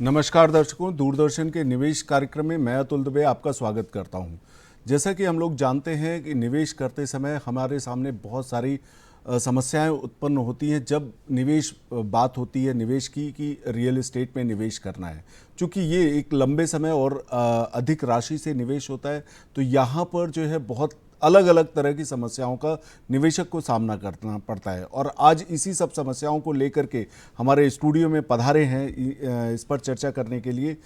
नमस्कार दर्शकों, दूरदर्शन के निवेश कार्यक्रम में मैं अतुल दुबे आपका स्वागत करता हूं। जैसा कि हम लोग जानते हैं कि निवेश करते समय हमारे सामने बहुत सारी समस्याएं उत्पन्न होती हैं जब निवेश बात होती है निवेश की कि रियल एस्टेट में निवेश करना है। चूँकि ये एक लंबे समय और अधिक राशि से निवेश होता है, तो यहाँ पर जो है बहुत अलग अलग तरह की समस्याओं का निवेशक को सामना करना पड़ता है। और आज इसी सब समस्याओं को लेकर के हमारे स्टूडियो में पधारे हैं इस पर चर्चा करने के लिए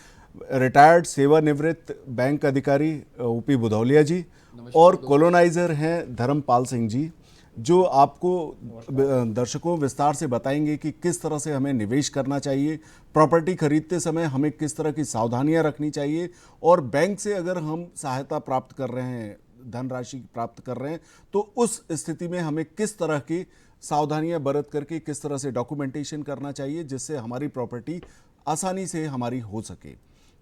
रिटायर्ड सेवानिवृत्त बैंक अधिकारी ओपी बुधौलिया जी और कॉलोनाइजर हैं धर्मपाल सिंह जी, जो आपको दर्शकों विस्तार से बताएंगे कि किस तरह से हमें निवेश करना चाहिए, प्रॉपर्टी खरीदते समय हमें किस तरह की सावधानियां रखनी चाहिए, और बैंक से अगर हम सहायता प्राप्त कर रहे हैं, धनराशि प्राप्त कर रहे हैं, तो उस स्थिति में हमें किस तरह की सावधानियां बरत करके किस तरह से डॉक्यूमेंटेशन करना चाहिए जिससे हमारी प्रॉपर्टी आसानी से हमारी हो सके।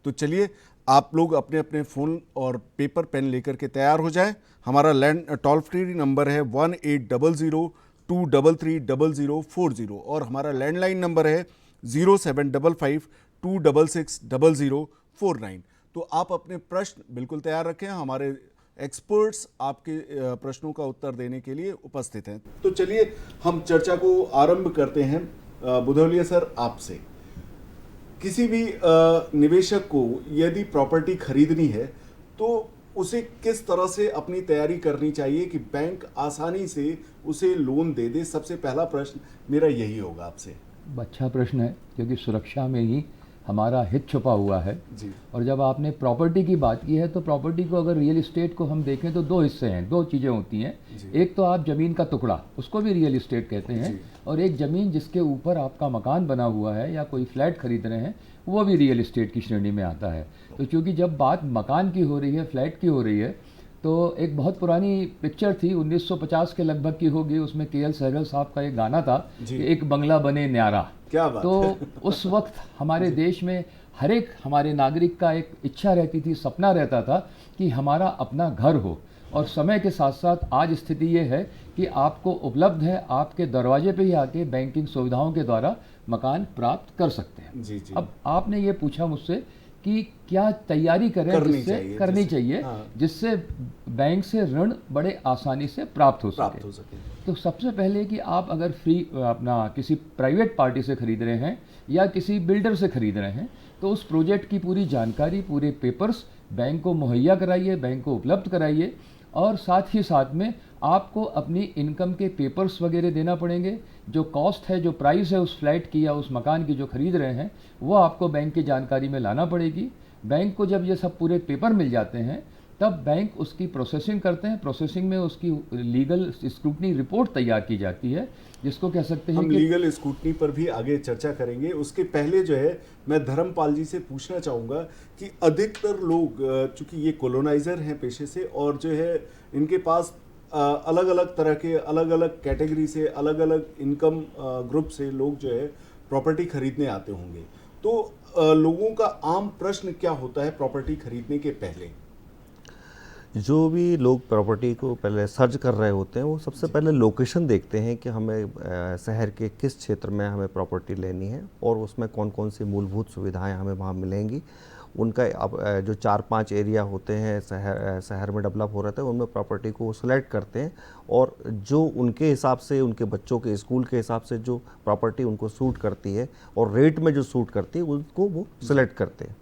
तो चलिए आप लोग अपने अपने फ़ोन और पेपर पेन लेकर के तैयार हो जाएं। हमारा लैंड टोल फ्री नंबर है 1800-233-0040 और हमारा लैंडलाइन नंबर है 0755-266-0049। तो आप अपने प्रश्न बिल्कुल तैयार रखें, हमारे एक्सपर्ट्स आपके प्रश्नों का उत्तर देने के लिए उपस्थित हैं। तो चलिए हम चर्चा को आरंभ करते हैं। बुधौलिया सर, आपसे किसी भी निवेशक को यदि प्रॉपर्टी खरीदनी है तो उसे किस तरह से अपनी तैयारी करनी चाहिए कि बैंक आसानी से उसे लोन दे दे? सबसे पहला प्रश्न मेरा यही होगा आपसे। अच्छा प्रश्न है, क्योंकि सुरक्षा में ही हमारा हित छुपा हुआ है जी। और जब आपने प्रॉपर्टी की बात की है तो प्रॉपर्टी को अगर रियल एस्टेट को हम देखें तो दो हिस्से हैं, दो चीज़ें होती हैं। एक तो आप ज़मीन का टुकड़ा, उसको भी रियल एस्टेट कहते हैं, और एक ज़मीन जिसके ऊपर आपका मकान बना हुआ है या कोई फ्लैट खरीद रहे हैं, वो भी रियल एस्टेट की श्रेणी में आता है। तो चूँकि जब बात मकान की हो रही है, फ्लैट की हो रही है, तो एक बहुत पुरानी पिक्चर थी 1950 के लगभग की होगी, उसमें के एल सहगल साहब का एक गाना था कि एक बंगला बने न्यारा। क्या बात तो है। उस वक्त हमारे देश में हर एक हमारे नागरिक का एक इच्छा रहती थी, सपना रहता था कि हमारा अपना घर हो। और समय के साथ साथ आज स्थिति ये है कि आपको उपलब्ध है, आपके दरवाजे पे ही आके बैंकिंग सुविधाओं के द्वारा मकान प्राप्त कर सकते हैं। जी जी। अब आपने ये पूछा मुझसे कि क्या तैयारी करें, जिससे करनी चाहिए जिससे बैंक से ऋण बड़े आसानी से प्राप्त हो सके। तो सबसे पहले कि आप अगर फ्री अपना किसी प्राइवेट पार्टी से खरीद रहे हैं या किसी बिल्डर से खरीद रहे हैं, तो उस प्रोजेक्ट की पूरी जानकारी, पूरे पेपर्स बैंक को मुहैया कराइए, बैंक को उपलब्ध कराइए। और साथ ही साथ में आपको अपनी इनकम के पेपर्स वगैरह देना पड़ेंगे। जो कॉस्ट है, जो प्राइस है उस फ्लैट की या उस मकान की जो खरीद रहे हैं, वो आपको बैंक की जानकारी में लाना पड़ेगी। बैंक को जब ये सब पूरे पेपर मिल जाते हैं तब बैंक उसकी प्रोसेसिंग करते हैं। प्रोसेसिंग में उसकी लीगल स्क्रूटनी रिपोर्ट तैयार की जाती है, जिसको कह सकते हैं हम लीगल स्क्रूटनी पर भी आगे चर्चा करेंगे। उसके पहले जो है मैं धर्मपाल जी से पूछना चाहूँगा कि अधिकतर लोग, चूँकि ये कॉलोनाइजर हैं पेशे से, और जो है इनके पास अलग अलग तरह के, अलग अलग कैटेगरी से, अलग अलग इनकम ग्रुप से लोग जो है प्रॉपर्टी खरीदने आते होंगे। तो लोगों का आम प्रश्न क्या होता है प्रॉपर्टी खरीदने के पहले? जो भी लोग प्रॉपर्टी को पहले सर्च कर रहे होते हैं, वो सबसे पहले लोकेशन देखते हैं कि हमें शहर के किस क्षेत्र में हमें प्रॉपर्टी लेनी है और उसमें कौन कौन सी मूलभूत सुविधाएं हमें वहाँ मिलेंगी। उनका अब जो 4-5 एरिया होते हैं शहर में डेवलप हो रहे थे, उनमें प्रॉपर्टी को सेलेक्ट करते हैं और जो उनके हिसाब से, उनके बच्चों के स्कूल के हिसाब से जो प्रॉपर्टी उनको सूट करती है और रेट में जो सूट करती है उनको वो सिलेक्ट करते हैं।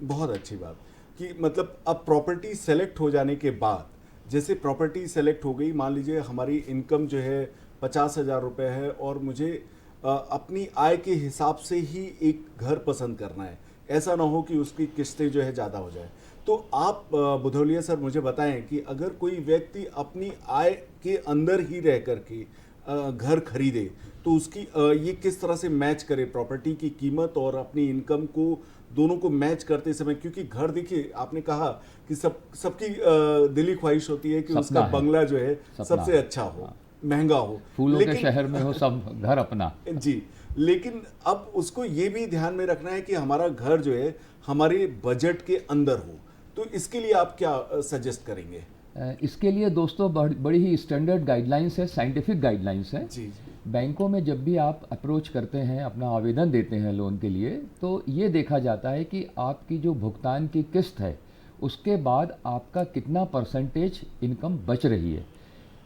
बहुत अच्छी बात कि मतलब अब प्रॉपर्टी सेलेक्ट हो जाने के बाद, जैसे प्रॉपर्टी सेलेक्ट हो गई, मान लीजिए हमारी इनकम जो है 50,000 रुपये है और मुझे अपनी आय के हिसाब से ही एक घर पसंद करना है, ऐसा ना हो कि उसकी किस्तें जो है ज़्यादा हो जाए। तो आप बुधौलिया सर मुझे बताएं कि अगर कोई व्यक्ति अपनी आय के अंदर ही रह कर के घर खरीदे तो उसकी ये किस तरह से मैच करे प्रॉपर्टी की कीमत और अपनी इनकम को, दोनों को मैच करते समय? क्योंकि घर, देखिए आपने कहा कि सबकी दिली ख्वाहिश होती है कि उसका बंगला जो है सबसे अच्छा हो, महंगा हो, फूलों के शहर में हो, सब घर अपना। जी, लेकिन अब उसको ये भी ध्यान में रखना है कि हमारा घर जो है हमारे बजट के अंदर हो। तो इसके लिए आप क्या सजेस्ट करेंगे? इसके लिए दोस्तों बड़ी ही स्टैंडर्ड गाइडलाइंस है, साइंटिफिक गाइडलाइंस है। जी। बैंकों में जब भी आप अप्रोच करते हैं, अपना आवेदन देते हैं लोन के लिए, तो ये देखा जाता है कि आपकी जो भुगतान की किस्त है उसके बाद आपका कितना परसेंटेज इनकम बच रही है।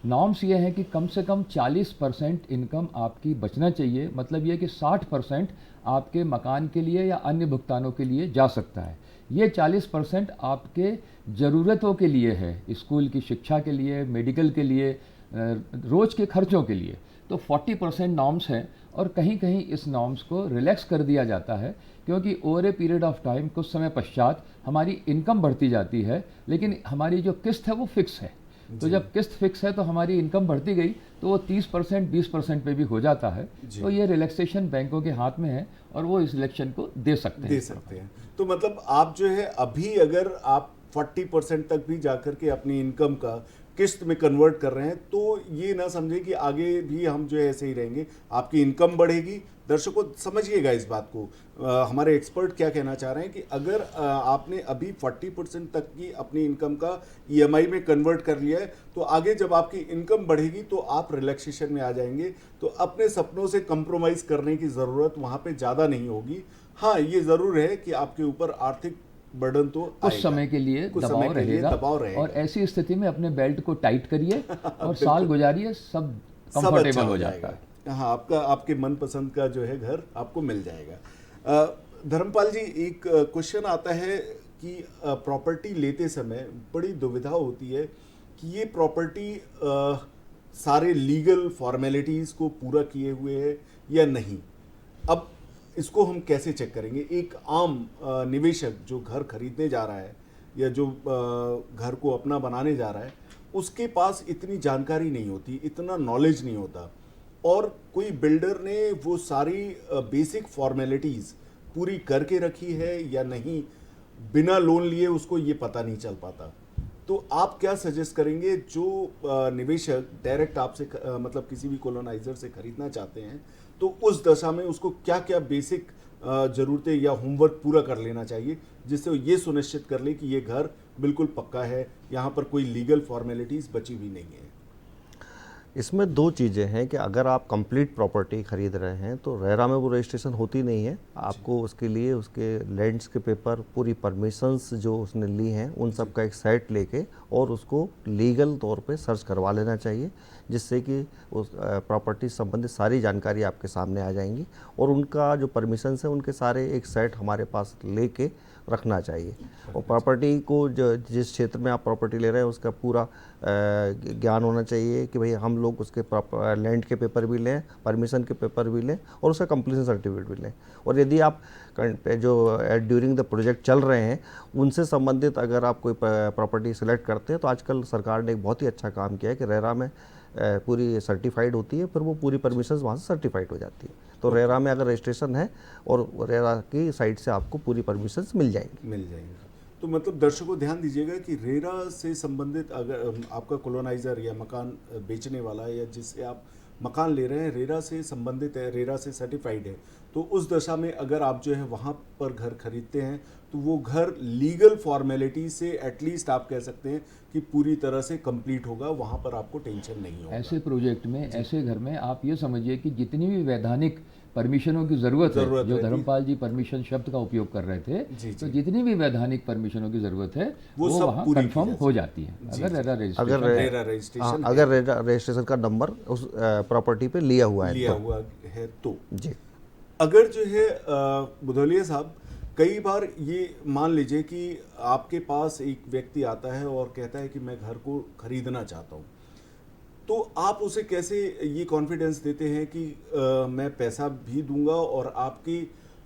नॉर्म्स ये है कि कम से कम 40% इनकम आपकी बचना चाहिए, मतलब ये कि 60% आपके मकान के लिए या अन्य भुगतानों के लिए जा सकता है। ये 40% आपके ज़रूरतों के लिए है, स्कूल की शिक्षा के लिए, मेडिकल के लिए, रोज़ के खर्चों के लिए। तो 40% नॉर्म्स हैं और कहीं कहीं इस नॉर्म्स को रिलैक्स कर दिया जाता है, क्योंकि over a period of time, कुछ समय पश्चात हमारी इनकम बढ़ती जाती है, लेकिन हमारी जो किस्त है वो फिक्स है। तो जब किस्त फिक्स है तो हमारी इनकम बढ़ती गई तो वो 30% 20% पे भी हो जाता है। तो ये रिलैक्सेशन बैंकों के हाथ में है और वो इस रिलैक्सेशन को दे सकते हैं। तो मतलब आप जो है अभी अगर आप 40% तक भी जाकर के अपनी इनकम का किस्त में कन्वर्ट कर रहे हैं तो ये ना समझे कि आगे भी हम जो है ऐसे ही रहेंगे, आपकी इनकम बढ़ेगी। दर्शकों समझिएगा इस बात को, हमारे एक्सपर्ट क्या कहना चाह रहे हैं कि अगर आपने अभी 40% तक की अपनी इनकम का ईएमआई में कन्वर्ट कर लिया है तो आगे जब आपकी इनकम बढ़ेगी तो आप रिलैक्सेशन में आ जाएंगे, तो अपने सपनों से कंप्रोमाइज़ करने की ज़रूरत वहाँ पे ज़्यादा नहीं होगी। हाँ, ये ज़रूर है कि आपके ऊपर आर्थिक बर्डन तो कुछ समय के लिए दबाव रहेगा और ऐसी स्थिति में अपने बेल्ट को टाइट करिए और साल गुजारिए, सब कंफर्टेबल हो जाता है। हाँ, आपके मनपसंद का जो है घर आपको मिल जाएगा। धर्मपाल जी, एक क्वेश्चन आता है कि प्रॉपर्टी लेते समय बड़ी दुविधा होती है कि ये प्रॉपर्टी सारे लीगल फॉर्मेलिटीज़ को पूरा किए हुए है या नहीं। अब इसको हम कैसे चेक करेंगे? एक आम निवेशक जो घर खरीदने जा रहा है या जो घर को अपना बनाने जा रहा है, उसके पास इतनी जानकारी नहीं होती, इतना नॉलेज नहीं होता, और कोई बिल्डर ने वो सारी बेसिक फॉर्मेलिटीज़ पूरी करके रखी है या नहीं, बिना लोन लिए उसको ये पता नहीं चल पाता। तो आप क्या सजेस्ट करेंगे जो निवेशक डायरेक्ट आपसे मतलब किसी भी कॉलोनाइजर से खरीदना चाहते हैं, तो उस दशा में उसको क्या क्या बेसिक ज़रूरतें या होमवर्क पूरा कर लेना चाहिए जिससे वो ये सुनिश्चित कर ले कि ये घर बिल्कुल पक्का है, यहाँ पर कोई लीगल फॉर्मेलिटीज़ बची हुई नहीं है? इसमें दो चीज़ें हैं कि अगर आप कंप्लीट प्रॉपर्टी खरीद रहे हैं तो रेरा में वो रजिस्ट्रेशन होती नहीं है। आपको उसके लिए उसके लैंड्स के पेपर, पूरी परमिशंस जो उसने ली हैं, उन सब का एक सेट लेके और उसको लीगल तौर पे सर्च करवा लेना चाहिए, जिससे कि उस प्रॉपर्टी संबंधित सारी जानकारी आपके सामने आ जाएंगी और उनका जो परमिशंस है उनके सारे एक सेट हमारे पास लेके रखना चाहिए। और प्रॉपर्टी को जिस क्षेत्र में आप प्रॉपर्टी ले रहे हैं उसका पूरा ज्ञान होना चाहिए कि भाई हम लोग उसके लैंड के पेपर भी लें, परमिशन के पेपर भी लें और उसका कंप्लीशन सर्टिफिकेट भी लें। और यदि आप जो ड्यूरिंग द प्रोजेक्ट चल रहे हैं उनसे संबंधित अगर आप कोई प्रॉपर्टी सिलेक्ट करते हैं तो आजकल सरकार ने एक बहुत ही अच्छा काम किया है कि रेरा में पूरी सर्टिफाइड होती है, फिर वो पूरी परमिशन वहाँ से सर्टिफाइड हो जाती है। तो रेरा में अगर रजिस्ट्रेशन है और रेरा की साइड से आपको पूरी परमिशन मिल जाएंगी। तो मतलब दर्शकों ध्यान दीजिएगा कि रेरा से संबंधित अगर आपका कॉलोनाइजर या मकान बेचने वाला या जिससे आप मकान ले रहे हैं रेरा से संबंधित है, रेरा से सर्टिफाइड है, तो उस दशा में अगर आप जो है वहाँ पर घर खरीदते हैं तो वो घर लीगल फॉर्मेलिटी से एटलीस्ट आप कह सकते हैं कि पूरी तरह से कंप्लीट होगा, वहाँ पर आपको टेंशन नहीं होगा। ऐसे प्रोजेक्ट में, ऐसे घर में आप ये समझिए कि जितनी भी वैधानिक परमिशनों की ज़रूरत है, जो धर्मपाल जी परमिशन शब्द का उपयोग कर रहे थे, तो जितनी भी वैधानिक परमिशनों की ज़रूरत है वो वहाँ कंफर्म हो जाती है अगर रजिस्ट्रेशन का नंबर उस प्रॉपर्टी पे लिया हुआ है तो जी। अगर जो है बुधौलिया साहब, कई बार ये मान लीजिए कि आपके पास एक व्यक्ति आता है और कहता है कि मैं घर को खरीदना चाहता हूँ, तो आप उसे कैसे ये कॉन्फिडेंस देते हैं कि मैं पैसा भी दूंगा और आपकी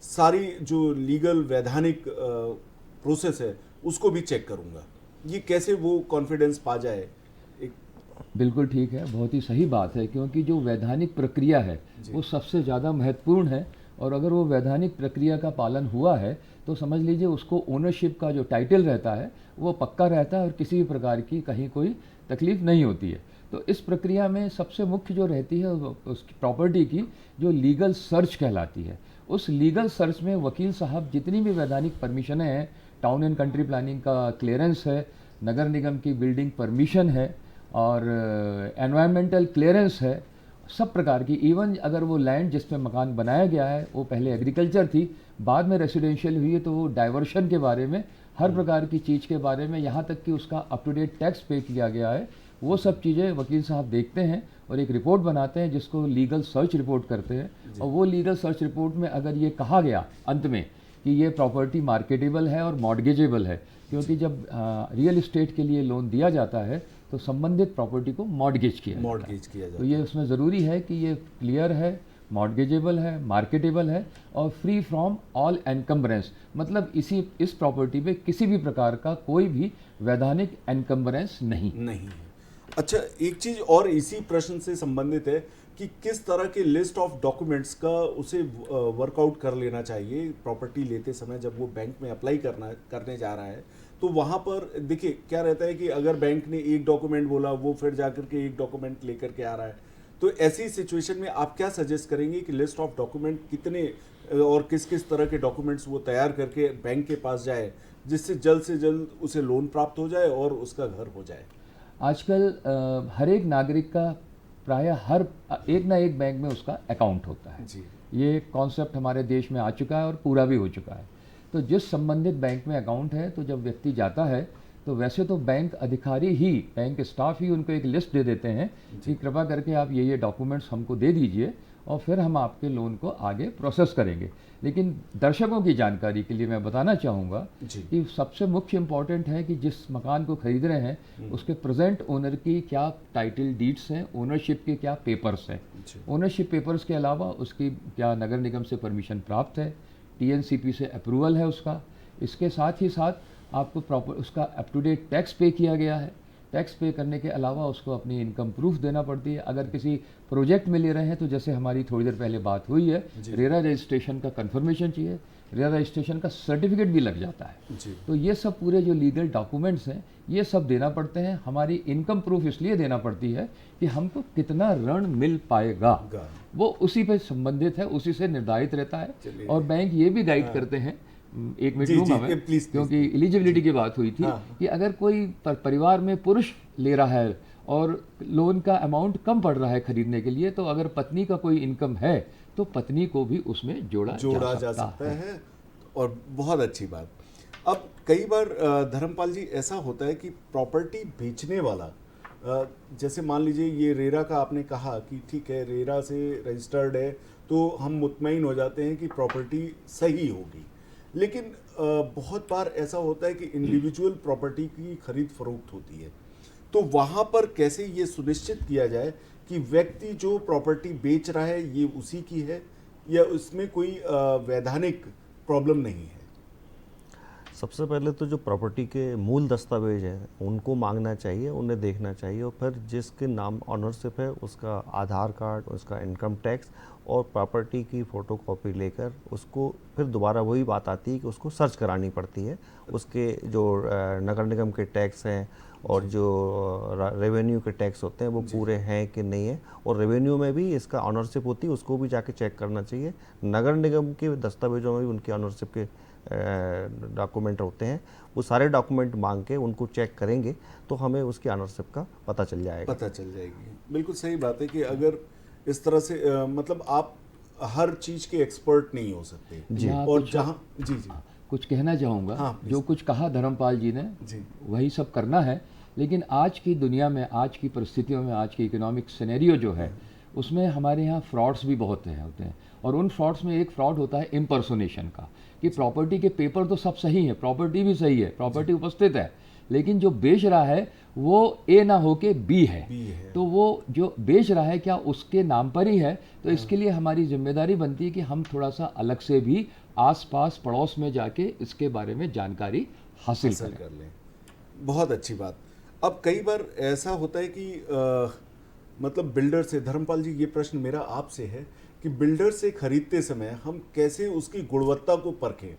सारी जो लीगल वैधानिक प्रोसेस है उसको भी चेक करूंगा? ये कैसे वो कॉन्फिडेंस पा जाए? बिल्कुल ठीक है, बहुत ही सही बात है, क्योंकि जो वैधानिक प्रक्रिया है वो सबसे ज़्यादा महत्वपूर्ण है, और अगर वो वैधानिक प्रक्रिया का पालन हुआ है तो समझ लीजिए उसको ओनरशिप का जो टाइटल रहता है वो पक्का रहता है और किसी भी प्रकार की कहीं कोई तकलीफ नहीं होती है। तो इस प्रक्रिया में सबसे मुख्य जो रहती है उस प्रॉपर्टी की जो लीगल सर्च कहलाती है, उस लीगल सर्च में वकील साहब जितनी भी वैधानिक परमिशनें हैं, टाउन एंड कंट्री प्लानिंग का क्लियरेंस है, नगर निगम की बिल्डिंग परमिशन है और एनवायरमेंटल क्लियरेंस है सब प्रकार की, इवन अगर वो लैंड जिस पे मकान बनाया गया है वो पहले एग्रीकल्चर थी, बाद में रेसिडेंशियल हुई है, तो वो डाइवर्शन के बारे में, हर प्रकार की चीज़ के बारे में, यहाँ तक कि उसका अप टू डेट टैक्स पे किया गया है, वो सब चीज़ें वकील साहब देखते हैं और एक रिपोर्ट बनाते हैं जिसको लीगल सर्च रिपोर्ट करते हैं। और वो लीगल सर्च रिपोर्ट में अगर ये कहा गया अंत में कि ये प्रॉपर्टी मार्केटेबल है और मॉर्गेजेबल है, क्योंकि जब रियल इस्टेट के लिए लोन दिया जाता है तो संबंधित प्रॉपर्टी को मॉर्गेज किया जाता है। तो ये उसमें ज़रूरी है कि ये क्लियर है, मॉर्गेजेबल है, मार्केटेबल है और फ्री फ्रॉम ऑल एनकम्बरेंस, मतलब इस प्रॉपर्टी पे किसी भी प्रकार का कोई भी वैधानिक एनकम्बरेंस नहीं है। अच्छा, एक चीज़ और इसी प्रश्न से संबंधित है कि किस तरह के लिस्ट ऑफ डॉक्यूमेंट्स का उसे वर्कआउट कर लेना चाहिए प्रॉपर्टी लेते समय जब वो बैंक में अप्लाई करने जा रहा है। तो वहाँ पर देखिए क्या रहता है कि अगर बैंक ने एक डॉक्यूमेंट बोला, वो फिर जाकर के एक डॉक्यूमेंट लेकर के आ रहा है, तो ऐसी सिचुएशन में आप क्या सजेस्ट करेंगे कि लिस्ट ऑफ डॉक्यूमेंट कितने और किस किस तरह के डॉक्यूमेंट्स वो तैयार करके बैंक के पास जाए जिससे जल्द से जल्द उसे लोन प्राप्त हो जाए और उसका घर हो जाए? आजकल हर एक नागरिक का प्रायः हर एक ना एक बैंक में उसका अकाउंट होता है जी। ये कॉन्सेप्ट हमारे देश में आ चुका है और पूरा भी हो चुका है। तो जिस संबंधित बैंक में अकाउंट है, तो जब व्यक्ति जाता है तो वैसे तो बैंक अधिकारी ही, बैंक स्टाफ ही उनको एक लिस्ट दे देते हैं कि कृपा करके आप ये डॉक्यूमेंट्स हमको दे दीजिए और फिर हम आपके लोन को आगे प्रोसेस करेंगे। लेकिन दर्शकों की जानकारी के लिए मैं बताना चाहूँगा कि सबसे मुख्य इम्पॉर्टेंट है कि जिस मकान को खरीद रहे हैं उसके प्रेजेंट ओनर की क्या टाइटल डीड्स हैं, ओनरशिप के क्या पेपर्स हैं। ओनरशिप पेपर्स के अलावा उसकी क्या नगर निगम से परमिशन प्राप्त है, टीएनसीपी से अप्रूवल है उसका। इसके साथ ही साथ आपको प्रॉपर उसका अप टू डेट टैक्स पे किया गया है। टैक्स पे करने के अलावा उसको अपनी इनकम प्रूफ देना पड़ती है। अगर किसी प्रोजेक्ट में ले रहे हैं तो जैसे हमारी थोड़ी देर पहले बात हुई है, रेरा रजिस्ट्रेशन का कंफर्मेशन चाहिए, रेरा रजिस्ट्रेशन का सर्टिफिकेट भी लग जाता है। तो ये सब पूरे जो लीगल डॉक्यूमेंट्स हैं ये सब देना पड़ते हैं। हमारी इनकम प्रूफ इसलिए देना पड़ती है कि हमको कितना ऋण मिल पाएगा वो उसी पे संबंधित है, उसी से निर्धारित रहता है। और बैंक ये भी गाइड करते हैं, एक मिनट लूँगा मैं, क्योंकि एलिजिबिलिटी की बात हुई थी कि अगर कोई परिवार में पुरुष ले रहा है और लोन का अमाउंट कम पड़ रहा है खरीदने के लिए, तो अगर पत्नी का कोई इनकम है तो पत्नी को भी उसमें जोड़ा जा सकता है। और बहुत अच्छी बात। अब कई बार धर्मपाल जी ऐसा होता है कि प्रॉपर्टी बेचने वाला, जैसे मान लीजिए ये रेरा का आपने कहा कि ठीक है रेरा से रजिस्टर्ड है तो हम मुतमईन हो जाते हैं कि प्रॉपर्टी सही होगी, लेकिन बहुत बार ऐसा होता है कि इंडिविजुअल प्रॉपर्टी की खरीद फरोख्त होती है, तो वहाँ पर कैसे ये सुनिश्चित किया जाए कि व्यक्ति जो प्रॉपर्टी बेच रहा है ये उसी की है या उसमें कोई वैधानिक प्रॉब्लम नहीं है? सबसे पहले तो जो प्रॉपर्टी के मूल दस्तावेज हैं उनको मांगना चाहिए, उन्हें देखना चाहिए और फिर जिसके नाम ऑनरशिप है उसका आधार कार्ड, उसका इनकम टैक्स और प्रॉपर्टी की फ़ोटोकॉपी लेकर उसको फिर दोबारा वही बात आती है कि उसको सर्च करानी पड़ती है। उसके जो नगर निगम के टैक्स हैं और जो रेवेन्यू के टैक्स होते हैं वो पूरे हैं कि नहीं है, और रेवेन्यू में भी इसका ऑनरशिप होती है उसको भी जाके चेक करना चाहिए। नगर निगम के दस्तावेजों में भी उनकी ऑनरशिप के डॉक्यूमेंट होते हैं, वो सारे डॉक्यूमेंट मांग के उनको चेक करेंगे तो हमें उसकी ऑनरशिप का पता चल जाएगी। बिल्कुल सही बात है कि अगर इस तरह से मतलब आप हर चीज़ के एक्सपर्ट नहीं हो सकते जी। और जहाँ जी कुछ कहना चाहूँगा, जो कुछ कहा धर्मपाल जी ने वही सब करना है, लेकिन आज की दुनिया में, आज की परिस्थितियों में, आज की इकोनॉमिक सिनेरियो जो है उसमें हमारे यहाँ फ्रॉड्स भी बहुत होते हैं। और उन फ्रॉड्स में एक फ्रॉड होता है इम्पर्सोनेशन का, कि प्रॉपर्टी के पेपर तो सब सही है, प्रॉपर्टी भी सही है, प्रॉपर्टी उपस्थित है, लेकिन जो बेच रहा है वो ए ना होके बी है। तो वो जो बेच रहा है क्या उसके नाम पर ही है? तो इसके लिए हमारी जिम्मेदारी बनती है कि हम थोड़ा सा अलग से भी आसपास पड़ोस में जाके इसके बारे में जानकारी हासिल कर लें। बहुत अच्छी बात। अब कई बार ऐसा होता है कि मतलब बिल्डर से, धर्मपाल जी ये प्रश्न मेरा आपसे है कि बिल्डर से खरीदते समय हम कैसे उसकी गुणवत्ता को परखें?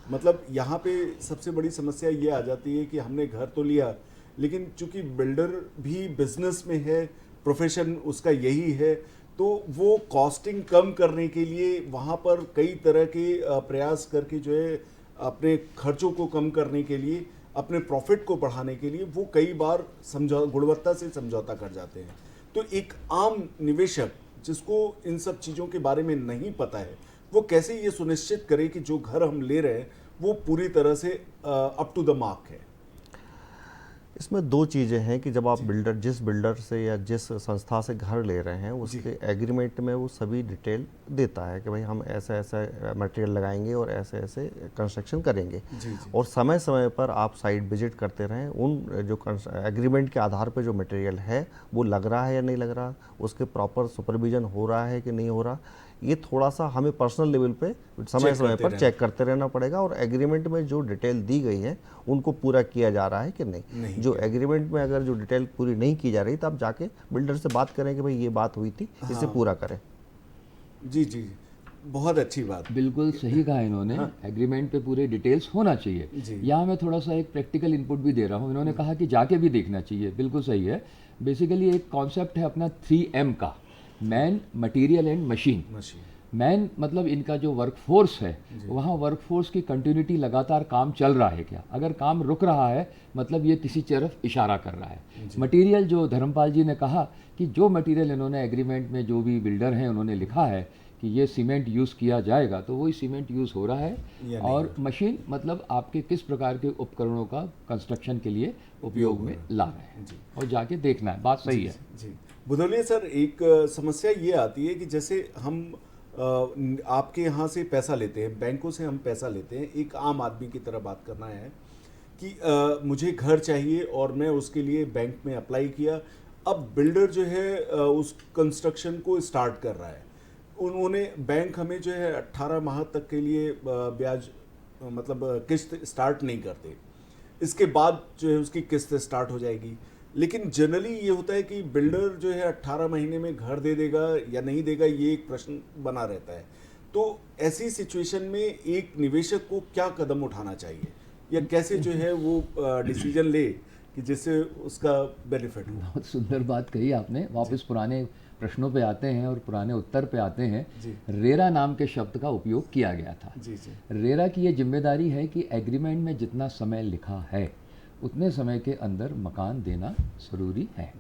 मतलब यहाँ पे सबसे बड़ी समस्या ये आ जाती है कि हमने घर तो लिया, लेकिन चूंकि बिल्डर भी बिजनेस में है, प्रोफेशन उसका यही है, तो वो कॉस्टिंग कम करने के लिए वहाँ पर कई तरह के प्रयास करके जो है अपने खर्चों को कम करने के लिए, अपने प्रॉफिट को बढ़ाने के लिए वो कई बार गुणवत्ता से समझौता कर जाते हैं। तो एक आम निवेशक जिसको इन सब चीज़ों के बारे में नहीं पता है, वो कैसे ये सुनिश्चित करे कि जो घर हम ले रहे हैं वो पूरी तरह से अप टू द मार्क है? इसमें दो चीज़ें हैं कि जब आप जिस बिल्डर से या जिस संस्था से घर ले रहे हैं उसके एग्रीमेंट में वो सभी डिटेल देता है कि भाई हम ऐसा ऐसा मटेरियल लगाएंगे और ऐसे ऐसे कंस्ट्रक्शन करेंगे। और समय समय पर आप साइट विजिट करते रहें, उन जो एग्रीमेंट के आधार पर जो मटेरियल है वो लग रहा है या नहीं लग रहा, उसके प्रॉपर सुपरविजन हो रहा है कि नहीं हो रहा, ये थोड़ा सा हमें पर्सनल लेवल पे समय समय पर चेक करते रहना पड़ेगा। और एग्रीमेंट में जो डिटेल दी गई है उनको पूरा किया जा रहा है कि नहीं जो एग्रीमेंट में अगर जो डिटेल पूरी नहीं की जा रही तो आप जाके बिल्डर से बात करें कि भाई ये बात हुई थी, इसे पूरा करें। जी जी, बहुत अच्छी बात, बिल्कुल सही कहा इन्होंने। एग्रीमेंट पे पूरे डिटेल्स होना चाहिए। यहाँ मैं थोड़ा सा एक प्रैक्टिकल इनपुट भी दे रहा हूँ। इन्होंने कहा कि जाके भी देखना चाहिए, बिल्कुल सही है। बेसिकली एक कॉन्सेप्ट है अपना 3M का, man, material and machine. Man मतलब इनका जो वर्कफोर्स है, वहाँ वर्कफोर्स की कंटिन्यूटी, लगातार काम चल रहा है क्या, अगर काम रुक रहा है मतलब ये किसी तरफ इशारा कर रहा है। मटेरियल, जो धर्मपाल जी ने कहा कि जो मटेरियल इन्होंने एग्रीमेंट में जो भी बिल्डर हैं उन्होंने लिखा है कि ये सीमेंट यूज़ किया जाएगा तो वही सीमेंट यूज़ हो रहा है। और मशीन मतलब आपके किस प्रकार के उपकरणों का कंस्ट्रक्शन के लिए उपयोग में ला रहे हैं, और जाके देखना है। बात सही है जी। बुधौलिया सर, एक समस्या ये आती है कि जैसे हम आपके यहाँ से पैसा लेते हैं, बैंकों से हम पैसा लेते हैं, एक आम आदमी की तरह बात करना है कि मुझे घर चाहिए और मैं उसके लिए बैंक में अप्लाई किया। अब बिल्डर जो है उस कंस्ट्रक्शन को स्टार्ट कर रहा है, उन्होंने बैंक हमें जो है 18 माह तक के लिए ब्याज मतलब किस्त स्टार्ट नहीं करते, इसके बाद जो है उसकी किस्त स्टार्ट हो जाएगी। लेकिन जनरली ये होता है कि बिल्डर जो है 18 महीने में घर दे देगा या नहीं देगा, ये एक प्रश्न बना रहता है। तो ऐसी सिचुएशन में एक निवेशक को क्या कदम उठाना चाहिए या कैसे जो है वो डिसीजन ले कि जिससे उसका बेनिफिट हो? बहुत सुंदर बात कही आपने। वापस पुराने प्रश्नों पे आते हैं और पुराने उत्तर पे आते हैं। रेरा नाम के शब्द का उपयोग किया गया था। रेरा की ये जिम्मेदारी है कि एग्रीमेंट में जितना समय लिखा है उतने समय के अंदर मकान देना ज़रूरी है।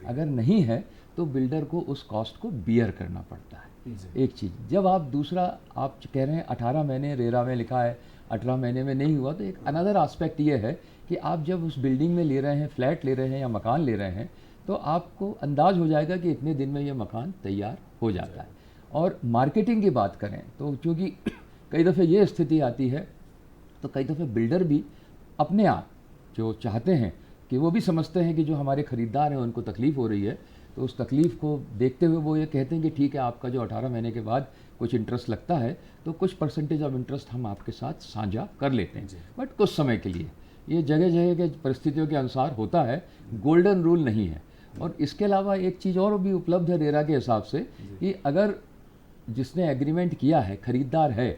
अगर नहीं है तो बिल्डर को उस कॉस्ट को बियर करना पड़ता है। एक चीज़। जब आप दूसरा, आप कह रहे हैं 18 महीने रेरा में लिखा है, 18 महीने में नहीं हुआ, तो एक अनदर एस्पेक्ट ये है कि आप जब उस बिल्डिंग में ले रहे हैं, फ्लैट ले रहे हैं या मकान ले रहे हैं, तो आपको अंदाज हो जाएगा कि इतने दिन में ये मकान तैयार हो जाता है। और मार्केटिंग की बात करें तो चूँकि कई दफ़े ये स्थिति आती है, तो कई दफ़े बिल्डर भी अपने आप जो चाहते हैं कि वो भी समझते हैं कि जो हमारे ख़रीदार हैं उनको तकलीफ़ हो रही है, तो उस तकलीफ़ को देखते हुए वो ये कहते हैं कि ठीक है, आपका जो 18 महीने के बाद कुछ इंटरेस्ट लगता है तो कुछ परसेंटेज ऑफ इंटरेस्ट हम आपके साथ साझा कर लेते हैं, बट कुछ समय के लिए। ये जगह जगह के परिस्थितियों के अनुसार होता है, गोल्डन रूल नहीं है। और इसके अलावा एक चीज़ और भी उपलब्ध है रेरा के हिसाब से कि अगर जिसने एग्रीमेंट किया है खरीदार है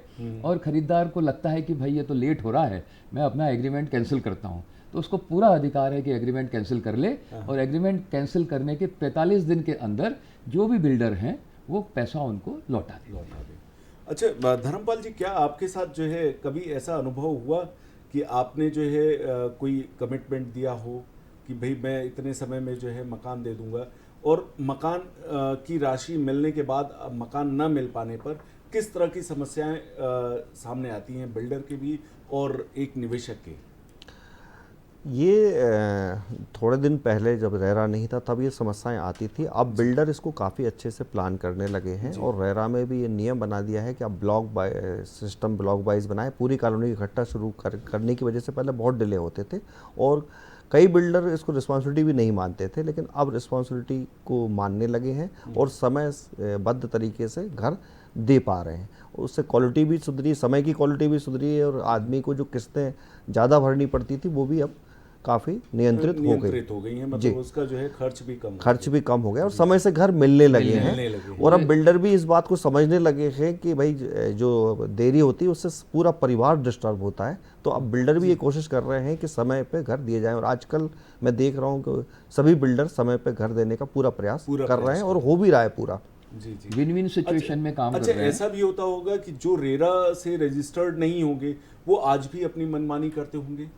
और खरीदार को लगता है कि भाई ये तो लेट हो रहा है, मैं अपना एग्रीमेंट कैंसिल करता हूँ, तो उसको पूरा अधिकार है कि एग्रीमेंट कैंसिल कर ले, और एग्रीमेंट कैंसिल करने के 45 दिन के अंदर जो भी बिल्डर हैं वो पैसा उनको लौटा दे। अच्छा धर्मपाल जी, क्या आपके साथ जो है कभी ऐसा अनुभव हुआ कि आपने जो है कोई कमिटमेंट दिया हो कि भाई मैं इतने समय में जो है मकान दे दूंगा, और मकान की राशि मिलने के बाद मकान न मिल पाने पर किस तरह की समस्याएं सामने आती हैं बिल्डर के भी और एक निवेशक के? ये थोड़े दिन पहले जब रेरा नहीं था तब ये समस्याएं आती थी। अब बिल्डर इसको काफ़ी अच्छे से प्लान करने लगे हैं, और रेरा में भी ये नियम बना दिया है कि आप सिस्टम ब्लॉक वाइज बनाएं। पूरी कॉलोनी इकट्ठा शुरू करने की वजह से पहले बहुत डिले होते थे, और कई बिल्डर इसको रिस्पॉन्सिबिलिटी भी नहीं मानते थे, लेकिन अब रिस्पॉन्सिबिलिटी को मानने लगे हैं और समयबद्ध तरीके से घर दे पा रहे हैं। उससे क्वालिटी भी सुधरी, समय की क्वालिटी भी सुधरी है, और आदमी को जो किस्तें ज़्यादा भरनी पड़ती थी वो भी अब काफ़ी नियंत्रित हो गई हैं। मतलब उसका जो है खर्च भी कम हो गया, और समय से घर मिलने लगे हैं। और अब बिल्डर भी इस बात को समझने लगे हैं कि भाई जो देरी होती है उससे पूरा परिवार डिस्टर्ब होता है, तो अब बिल्डर भी ये कोशिश कर रहे हैं कि समय पे घर दिए जाएं। और आजकल मैं देख रहा हूँ कि सभी बिल्डर समय पे घर देने का पूरा प्रयास कर रहे हैं, और हो भी रहा है पूरा। विन विन सिचुएशन में काम कर रहे हैं। ऐसा भी होता होगा कि जो रेरा से रजिस्टर्ड नहीं होंगे वो आज भी अपनी मनमानी करते होंगे?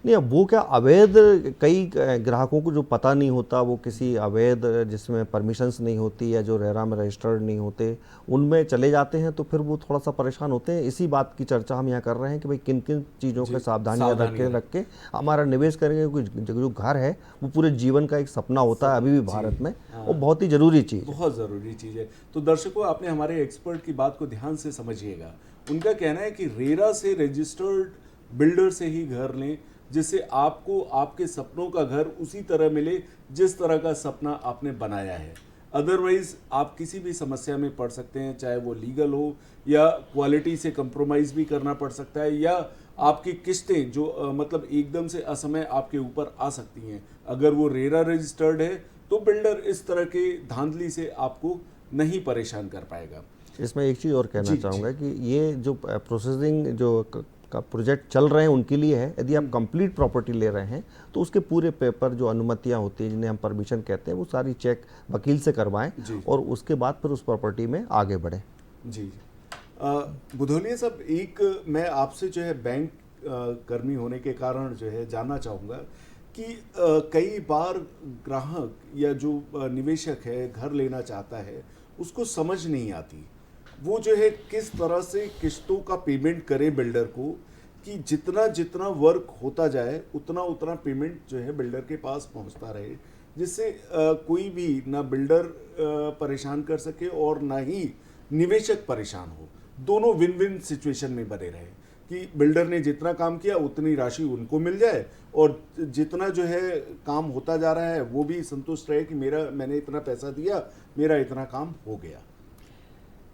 नहीं, अब वो क्या अवैध, कई ग्राहकों को जो पता नहीं होता, वो किसी अवैध जिसमें परमिशंस नहीं होती या जो रेरा में रजिस्टर्ड नहीं होते उनमें चले जाते हैं, तो फिर वो थोड़ा सा परेशान होते हैं। इसी बात की चर्चा हम यहाँ कर रहे हैं कि भाई किन किन चीज़ों के सावधानियाँ रख के हमारा निवेश करेंगे, क्योंकि जो घर है वो पूरे जीवन का एक सपना होता है अभी भी भारत में, वो बहुत ही ज़रूरी चीज़ है, बहुत ज़रूरी चीज़ है। तो दर्शकों, आपने हमारे एक्सपर्ट की बात को ध्यान से समझिएगा। उनका कहना है कि रेरा से रजिस्टर्ड बिल्डर से ही घर लें, जिससे आपको आपके सपनों का घर उसी तरह मिले जिस तरह का सपना आपने बनाया है। अदरवाइज आप किसी भी समस्या में पड़ सकते हैं, चाहे वो लीगल हो या क्वालिटी से कंप्रोमाइज़ भी करना पड़ सकता है, या आपकी किस्तें जो मतलब एकदम से असमय आपके ऊपर आ सकती हैं। अगर वो रेरा रजिस्टर्ड है तो बिल्डर इस तरह के धांधली से आपको नहीं परेशान कर पाएगा। इसमें एक चीज़ और कहना चाहूँगा कि ये जो प्रोसेसिंग जो का प्रोजेक्ट चल रहे हैं उनके लिए है। यदि आप कंप्लीट प्रॉपर्टी ले रहे हैं तो उसके पूरे पेपर, जो अनुमतियां होती हैं जिन्हें हम परमिशन कहते हैं, वो सारी चेक वकील से करवाएं और उसके बाद फिर उस प्रॉपर्टी में आगे बढ़ें। जी बुधोलिया साहब, एक मैं आपसे जो है बैंक कर्मी होने के कारण जो है जानना चाहूँगा कि कई बार ग्राहक या जो निवेशक है घर लेना चाहता है, उसको समझ नहीं आती वो जो है किस तरह से किस्तों का पेमेंट करे बिल्डर को, कि जितना जितना वर्क होता जाए उतना उतना पेमेंट जो है बिल्डर के पास पहुंचता रहे, जिससे कोई भी ना बिल्डर परेशान कर सके और ना ही निवेशक परेशान हो। दोनों विन विन सिचुएशन में बने रहे कि बिल्डर ने जितना काम किया उतनी राशि उनको मिल जाए और जितना जो है काम होता जा रहा है वो भी संतुष्ट रहे कि मैंने इतना पैसा दिया, मेरा इतना काम हो गया।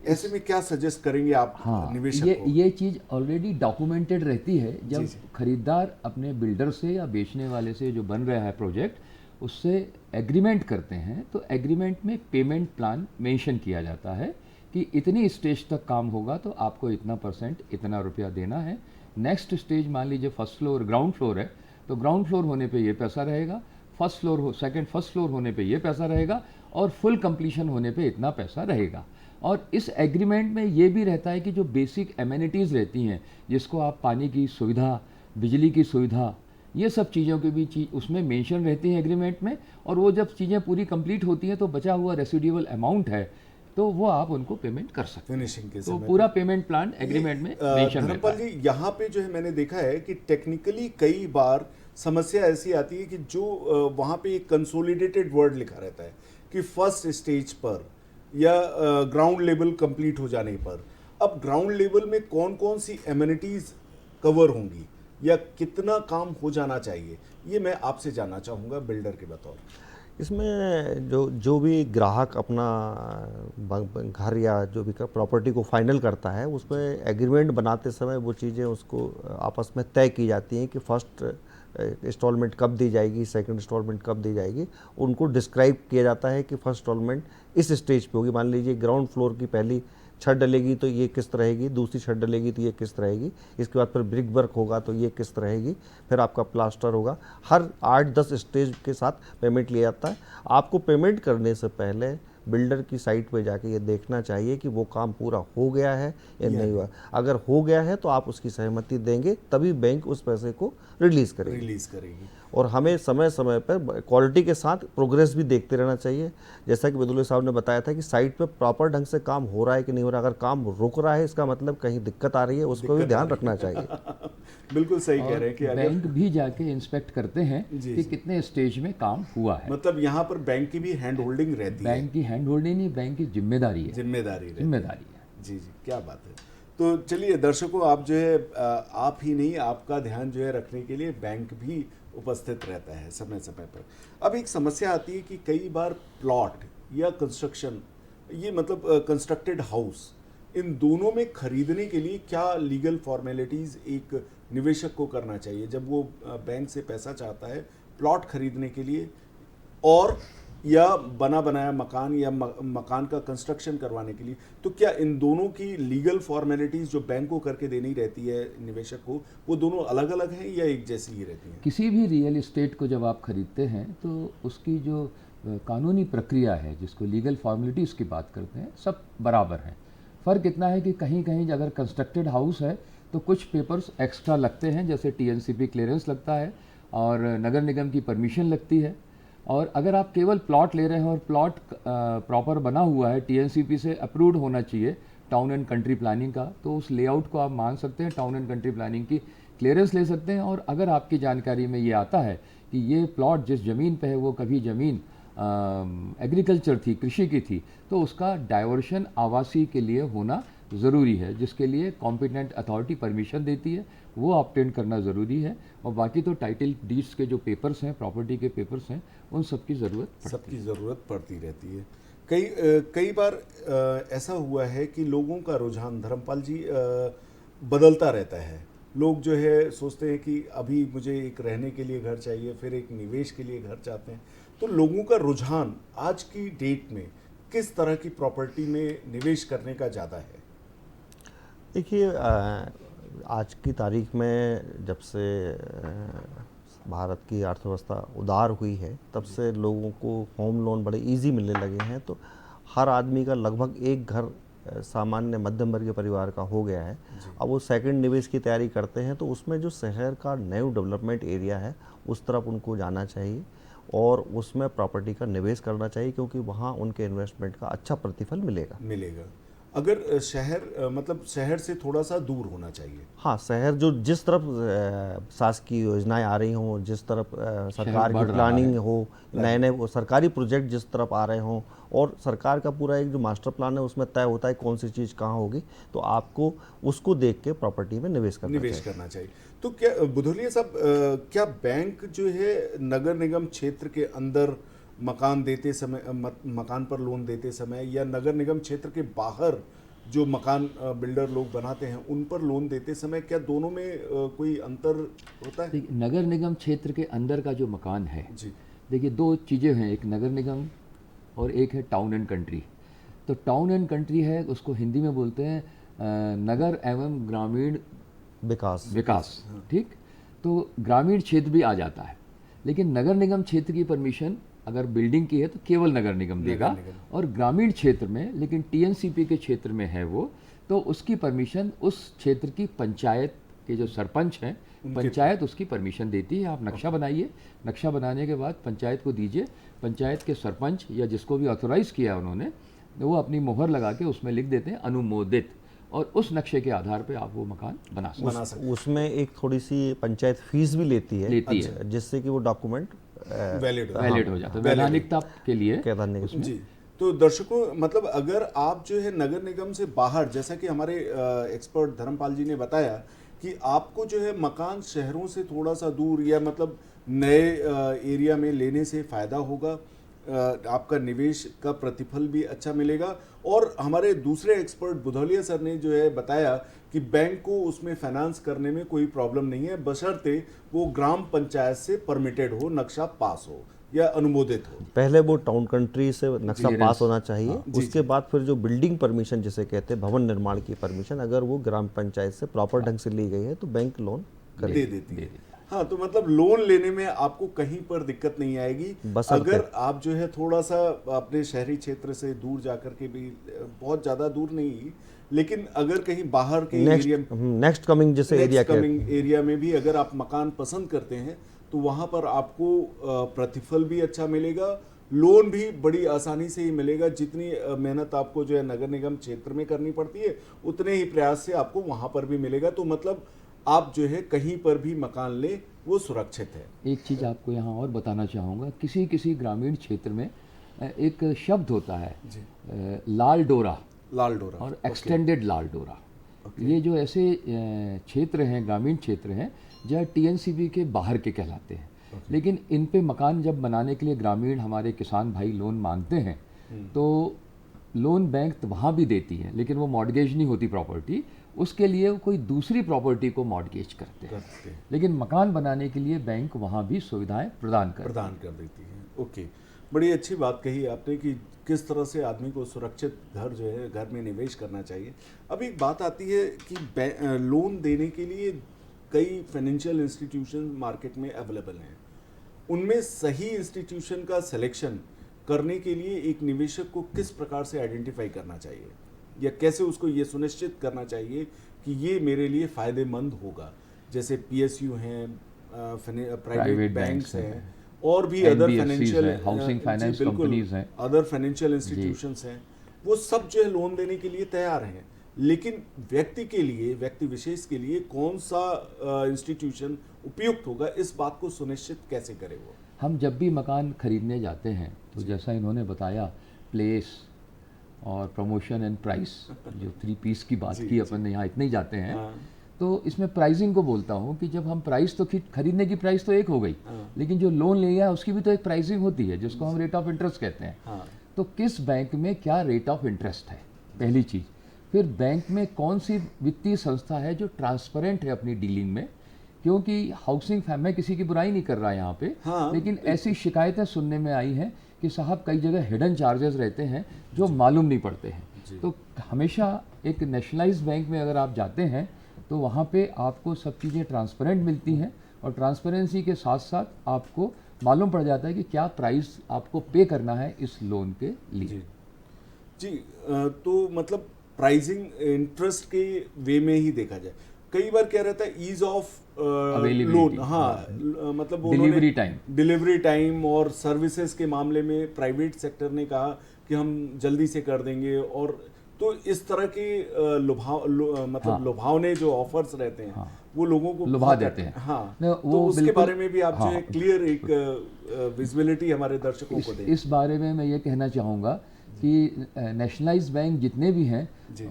ऐसे में क्या सजेस्ट करेंगे आप? हाँ, निवेशक ये चीज़ ऑलरेडी डॉक्यूमेंटेड रहती है। जब खरीदार अपने बिल्डर से या बेचने वाले से जो बन रहा है प्रोजेक्ट, उससे एग्रीमेंट करते हैं, तो एग्रीमेंट में पेमेंट प्लान मेंशन किया जाता है कि इतनी स्टेज तक काम होगा तो आपको इतना परसेंट, इतना रुपया देना है। नेक्स्ट स्टेज मान लीजिए फर्स्ट फ्लोर, ग्राउंड फ्लोर है तो ग्राउंड फ्लोर होने पे ये पैसा रहेगा, फर्स्ट फ्लोर होने पे ये पैसा रहेगा और फुल कंप्लीशन होने पे इतना पैसा रहेगा। और इस एग्रीमेंट में ये भी रहता है कि जो बेसिक एमेनिटीज़ रहती हैं, जिसको आप पानी की सुविधा, बिजली की सुविधा, ये सब चीज़ों की भी उसमें मेंशन रहती हैं एग्रीमेंट में। और वो जब चीज़ें पूरी कंप्लीट होती हैं तो बचा हुआ रेसिडुअल अमाउंट है तो वो आप उनको पेमेंट कर सकते हैं फिनिशिंग के तो पूरा पेमेंट प्लान एग्रीमेंट में मेंशन रहता है। जी, यहाँ पे जो है मैंने देखा है कि टेक्निकली कई बार समस्या ऐसी आती है कि जो वहाँ पे एक कंसोलिडेटेड वर्ड लिखा रहता है कि फर्स्ट स्टेज पर या ग्राउंड लेवल कंप्लीट हो जाने पर। अब ग्राउंड लेवल में कौन कौन सी एमिनिटीज कवर होंगी या कितना काम हो जाना चाहिए, ये मैं आपसे जानना चाहूँगा बिल्डर के बतौर। इसमें जो भी ग्राहक अपना घर या जो भी प्रॉपर्टी को फाइनल करता है, उसमें एग्रीमेंट बनाते समय वो चीज़ें उसको आपस में तय की जाती हैं कि फर्स्ट इंस्टॉलमेंट कब दी जाएगी, सेकंड इंस्टॉलमेंट कब दी जाएगी। उनको डिस्क्राइब किया जाता है कि फर्स्ट इंस्टॉलमेंट इस स्टेज पे होगी। मान लीजिए ग्राउंड फ्लोर की पहली छत डलेगी तो ये किस्त रहेगी, दूसरी छत डलेगी तो ये किस्त रहेगी, इसके बाद फिर ब्रिक वर्क होगा तो ये किस्त रहेगी, फिर आपका प्लास्टर होगा। हर 8-10 स्टेज के साथ पेमेंट लिया जाता है। आपको पेमेंट करने से पहले बिल्डर की साइट पे जाके ये देखना चाहिए कि वो काम पूरा हो गया है या नहीं हुआ। अगर हो गया है तो आप उसकी सहमति देंगे, तभी बैंक उस पैसे को रिलीज़ करेगी। और हमें समय समय पर क्वालिटी के साथ प्रोग्रेस भी देखते रहना चाहिए। जैसा कि बदुल्ला साहब ने बताया था कि साइट पे प्रॉपर ढंग से काम हो रहा है कि नहीं हो रहा। अगर काम रुक रहा है इसका मतलब कहीं दिक्कत आ रही है, उसको भी ध्यान रखना चाहिए। बिल्कुल सही कह रहे हैं कि बैंक भी जाके इंस्पेक्ट करते हैं कि कितने स्टेज में काम हुआ है। मतलब यहाँ पर बैंक की भी हैंड होल्डिंग रहती है। बैंक की हैंड होल्डिंग नहीं, बैंक की जिम्मेदारी है। जिम्मेदारी है जी, क्या बात है। तो चलिए दर्शकों, आप जो है आप ही नहीं, आपका ध्यान जो है रखने के लिए बैंक भी उपस्थित रहता है समय समय पर। अब एक समस्या आती है कि कई बार प्लॉट या कंस्ट्रक्शन, ये मतलब कंस्ट्रक्टेड हाउस, इन दोनों में खरीदने के लिए क्या लीगल फॉर्मेलिटीज़ एक निवेशक को करना चाहिए जब वो बैंक से पैसा चाहता है प्लॉट खरीदने के लिए, और या बना बनाया मकान या मकान का कंस्ट्रक्शन करवाने के लिए? तो क्या इन दोनों की लीगल फॉर्मेलिटीज़ जो बैंक को करके देनी रहती है निवेशक को, वो दोनों अलग अलग हैं या एक जैसी ही रहती हैं? किसी भी रियल एस्टेट को जब आप खरीदते हैं तो उसकी जो कानूनी प्रक्रिया है, जिसको लीगल फॉर्मेलिटीज़ की बात करते हैं, सब बराबर हैं। फ़र्क इतना है कि कहीं कहीं अगर कंस्ट्रक्टेड हाउस है तो कुछ पेपर्स एक्स्ट्रा लगते हैं, जैसे टीएनसीपी क्लियरेंस लगता है और नगर निगम की परमिशन लगती है। और अगर आप केवल प्लॉट ले रहे हैं और प्लॉट प्रॉपर बना हुआ है, टीएनसीपी से अप्रूव्ड होना चाहिए टाउन एंड कंट्री प्लानिंग का, तो उस लेआउट को आप मांग सकते हैं, टाउन एंड कंट्री प्लानिंग की क्लियरेंस ले सकते हैं। और अगर आपकी जानकारी में ये आता है कि ये प्लॉट जिस ज़मीन पे है वो कभी ज़मीन एग्रीकल्चर थी, कृषि की थी, तो उसका डाइवर्शन आवासीय के लिए होना ज़रूरी है, जिसके लिए कॉम्पिटेंट अथॉरिटी परमिशन देती है, वो ऑब्टेन करना ज़रूरी है। और बाकी तो टाइटल डीड्स के जो पेपर्स हैं, प्रॉपर्टी के पेपर्स हैं, उन सबकी ज़रूरत पड़ती रहती है। कई बार ऐसा हुआ है कि लोगों का रुझान, धर्मपाल जी, बदलता रहता है। लोग जो है सोचते हैं कि अभी मुझे एक रहने के लिए घर चाहिए, फिर एक निवेश के लिए घर चाहते हैं। तो लोगों का रुझान आज की डेट में किस तरह की प्रॉपर्टी में निवेश करने का ज़्यादा है? देखिए, आज की तारीख में जब से भारत की अर्थव्यवस्था उदार हुई है, तब से लोगों को होम लोन बड़े इजी मिलने लगे हैं। तो हर आदमी का लगभग एक घर सामान्य मध्यम वर्गीय परिवार का हो गया है। अब वो सेकंड निवेश की तैयारी करते हैं, तो उसमें जो शहर का न्यू डेवलपमेंट एरिया है उस तरफ उनको जाना चाहिए और उसमें प्रॉपर्टी का निवेश करना चाहिए, क्योंकि वहाँ उनके इन्वेस्टमेंट का अच्छा प्रतिफल मिलेगा। अगर शहर मतलब शहर से थोड़ा सा दूर होना चाहिए। हाँ, शहर जो जिस तरफ शासकीय योजनाएं आ रही हों, जिस तरफ सरकार की प्लानिंग हो, नए सरकारी प्रोजेक्ट जिस तरफ आ रहे हों, और सरकार का पूरा एक जो मास्टर प्लान है उसमें तय होता है कौन सी चीज़ कहाँ होगी, तो आपको उसको देख के प्रॉपर्टी में निवेश करना चाहिए। तो क्या बुधोलिया साहब, क्या बैंक जो है नगर निगम क्षेत्र के अंदर मकान देते समय, मकान पर लोन देते समय, या नगर निगम क्षेत्र के बाहर जो मकान बिल्डर लोग बनाते हैं उन पर लोन देते समय, क्या दोनों में कोई अंतर होता है? नगर निगम क्षेत्र के अंदर का जो मकान है जी, देखिए दो चीज़ें हैं, एक नगर निगम और एक है टाउन एंड कंट्री। तो टाउन एंड कंट्री है, उसको हिंदी में बोलते हैं नगर एवं ग्रामीण विकास। ठीक, तो ग्रामीण क्षेत्र भी आ जाता है, लेकिन नगर निगम क्षेत्र की परमिशन अगर बिल्डिंग की है तो केवल नगर निगम देगा, और ग्रामीण क्षेत्र में, लेकिन टीएनसीपी के क्षेत्र में है वो, तो उसकी परमिशन उस क्षेत्र की पंचायत के जो सरपंच हैं, पंचायत उसकी परमिशन देती है। आप नक्शा बनाइए, नक्शा बनाने के बाद पंचायत को दीजिए, पंचायत के सरपंच या जिसको भी ऑथोराइज़ किया उन्होंने, वो अपनी मोहर लगा के उसमें लिख देते हैं अनुमोदित, और उस नक्शे के आधार पे आप वो मकान बना सकते हैं। उसमें एक थोड़ी सी पंचायत फीस भी लेती है, जिससे कि वो डॉक्यूमेंट वैलिड हो जाता है, वैधानिकता के लिए जी। तो दर्शकों, मतलब अगर आप जो है नगर निगम से बाहर, जैसा कि हमारे एक्सपर्ट धर्मपाल जी ने बताया कि आपको जो है मकान शहरों से थोड़ा सा दूर या मतलब नए एरिया में लेने से फ़ायदा होगा, आपका निवेश का प्रतिफल भी अच्छा मिलेगा। और हमारे दूसरे एक्सपर्ट बुधोलिया सर ने जो है बताया कि बैंक को उसमें फाइनेंस करने में कोई प्रॉब्लम नहीं है, बशर्ते वो ग्राम पंचायत से परमिटेड हो, नक्शा पास हो या अनुमोदित हो। पहले वो टाउन कंट्री से नक्शा पास होना चाहिए, उसके बाद फिर जो बिल्डिंग परमिशन जिसे कहते हैं, भवन निर्माण की परमिशन, अगर वो ग्राम पंचायत से प्रॉपर ढंग से ली गई है तो बैंक लोन दे देती है। हाँ, तो मतलब लोन लेने में आपको कहीं पर दिक्कत नहीं आएगी, अगर आप जो है थोड़ा सा अपने शहरी क्षेत्र से दूर जाकर के भी, बहुत ज़्यादा दूर नहीं, लेकिन अगर कहीं बाहर के नेक्स्ट कमिंग एरिया में भी अगर आप मकान पसंद करते हैं, तो वहाँ पर आपको प्रतिफल भी अच्छा मिलेगा, लोन भी बड़ी आसानी से ही मिलेगा। जितनी मेहनत आपको जो है नगर निगम क्षेत्र में करनी पड़ती है, उतने ही प्रयास से आपको वहाँ पर भी मिलेगा। तो मतलब आप जो है कहीं पर भी मकान ले, वो सुरक्षित है। एक चीज़ आपको यहाँ और बताना चाहूँगा, किसी ग्रामीण क्षेत्र में एक शब्द होता है लाल डोरा और एक्सटेंडेड लाल डोरा। ये जो ऐसे क्षेत्र हैं, ग्रामीण क्षेत्र हैं, जो टीएनसीपी के बाहर के कहलाते हैं, लेकिन इन पे मकान जब बनाने के लिए ग्रामीण हमारे किसान भाई लोन मांगते हैं, तो लोन बैंक वहाँ भी देती है, लेकिन वो मॉर्गेज नहीं होती प्रॉपर्टी, उसके लिए कोई दूसरी प्रॉपर्टी को मॉर्गेज करते हैं, लेकिन मकान बनाने के लिए बैंक वहाँ भी सुविधाएं प्रदान कर देती है। ओके, बड़ी अच्छी बात कही आपने कि किस तरह से आदमी को सुरक्षित घर जो है, घर में निवेश करना चाहिए। अब एक बात आती है कि लोन देने के लिए कई फाइनेंशियल इंस्टीट्यूशन मार्केट में अवेलेबल हैं, उनमें सही इंस्टीट्यूशन का सिलेक्शन करने के लिए एक निवेशक को किस प्रकार से आइडेंटिफाई करना चाहिए, या कैसे उसको ये सुनिश्चित करना चाहिए कि ये मेरे लिए फ़ायदेमंद होगा, जैसे PSU हैं, प्राइवेट बैंक्स हैं, और भी other financial housing finance companies हैं, अदर फाइनेंशियल इंस्टीट्यूशंस हैं, वो सब जो है लोन देने के लिए तैयार हैं। लेकिन व्यक्ति के लिए, व्यक्ति विशेष के लिए कौन सा इंस्टीट्यूशन उपयुक्त होगा, इस बात को सुनिश्चित कैसे करें वो? हम जब भी मकान खरीदने जाते हैं तो जैसा इन्होंने बताया, प्लेस और प्रमोशन एंड प्राइस, जो 3 पीस की बात की अपन ने, यहाँ इतने ही जाते हैं। तो इसमें प्राइसिंग को बोलता हूँ कि जब हम प्राइस, तो खरीदने की प्राइस तो एक हो गई, लेकिन जो लोन लिया उसकी भी तो एक प्राइसिंग होती है, जिसको हम रेट ऑफ इंटरेस्ट कहते हैं। तो किस बैंक में क्या रेट ऑफ इंटरेस्ट है, पहली चीज़। फिर बैंक में कौन सी वित्तीय संस्था है जो ट्रांसपेरेंट है अपनी डीलिंग में, क्योंकि हाउसिंग फैम में किसी की बुराई नहीं कर रहा है यहाँ पे, लेकिन ऐसी शिकायतें सुनने में आई हैं कि साहब कई जगह हिडन चार्जेस रहते हैं जो मालूम नहीं पड़ते हैं। तो हमेशा एक नेशनलाइज्ड बैंक में अगर आप जाते हैं तो वहाँ पे आपको सब चीज़ें ट्रांसपेरेंट मिलती हैं, और ट्रांसपेरेंसी के साथ साथ आपको मालूम पड़ जाता है कि क्या प्राइस आपको पे करना है इस लोन के लिए। जी, तो मतलब प्राइसिंग इंटरेस्ट के वे में ही देखा जाए। कई बार क्या रहता है, ईज ऑफ लोन, मतलब डिलीवरी टाइम और सर्विसेज के मामले में प्राइवेट सेक्टर ने कहा कि हम जल्दी से कर देंगे, और तो इस तरह के लुभावने जो ऑफर्स रहते हैं वो लोगों को लुभा देते हैं। तो उसके बारे में भी आप जो है क्लियर एक विजिबिलिटी हमारे दर्शकों को दें। इस बारे में मैं ये कहना चाहूँगा कि नेशनलाइज्ड बैंक जितने भी हैं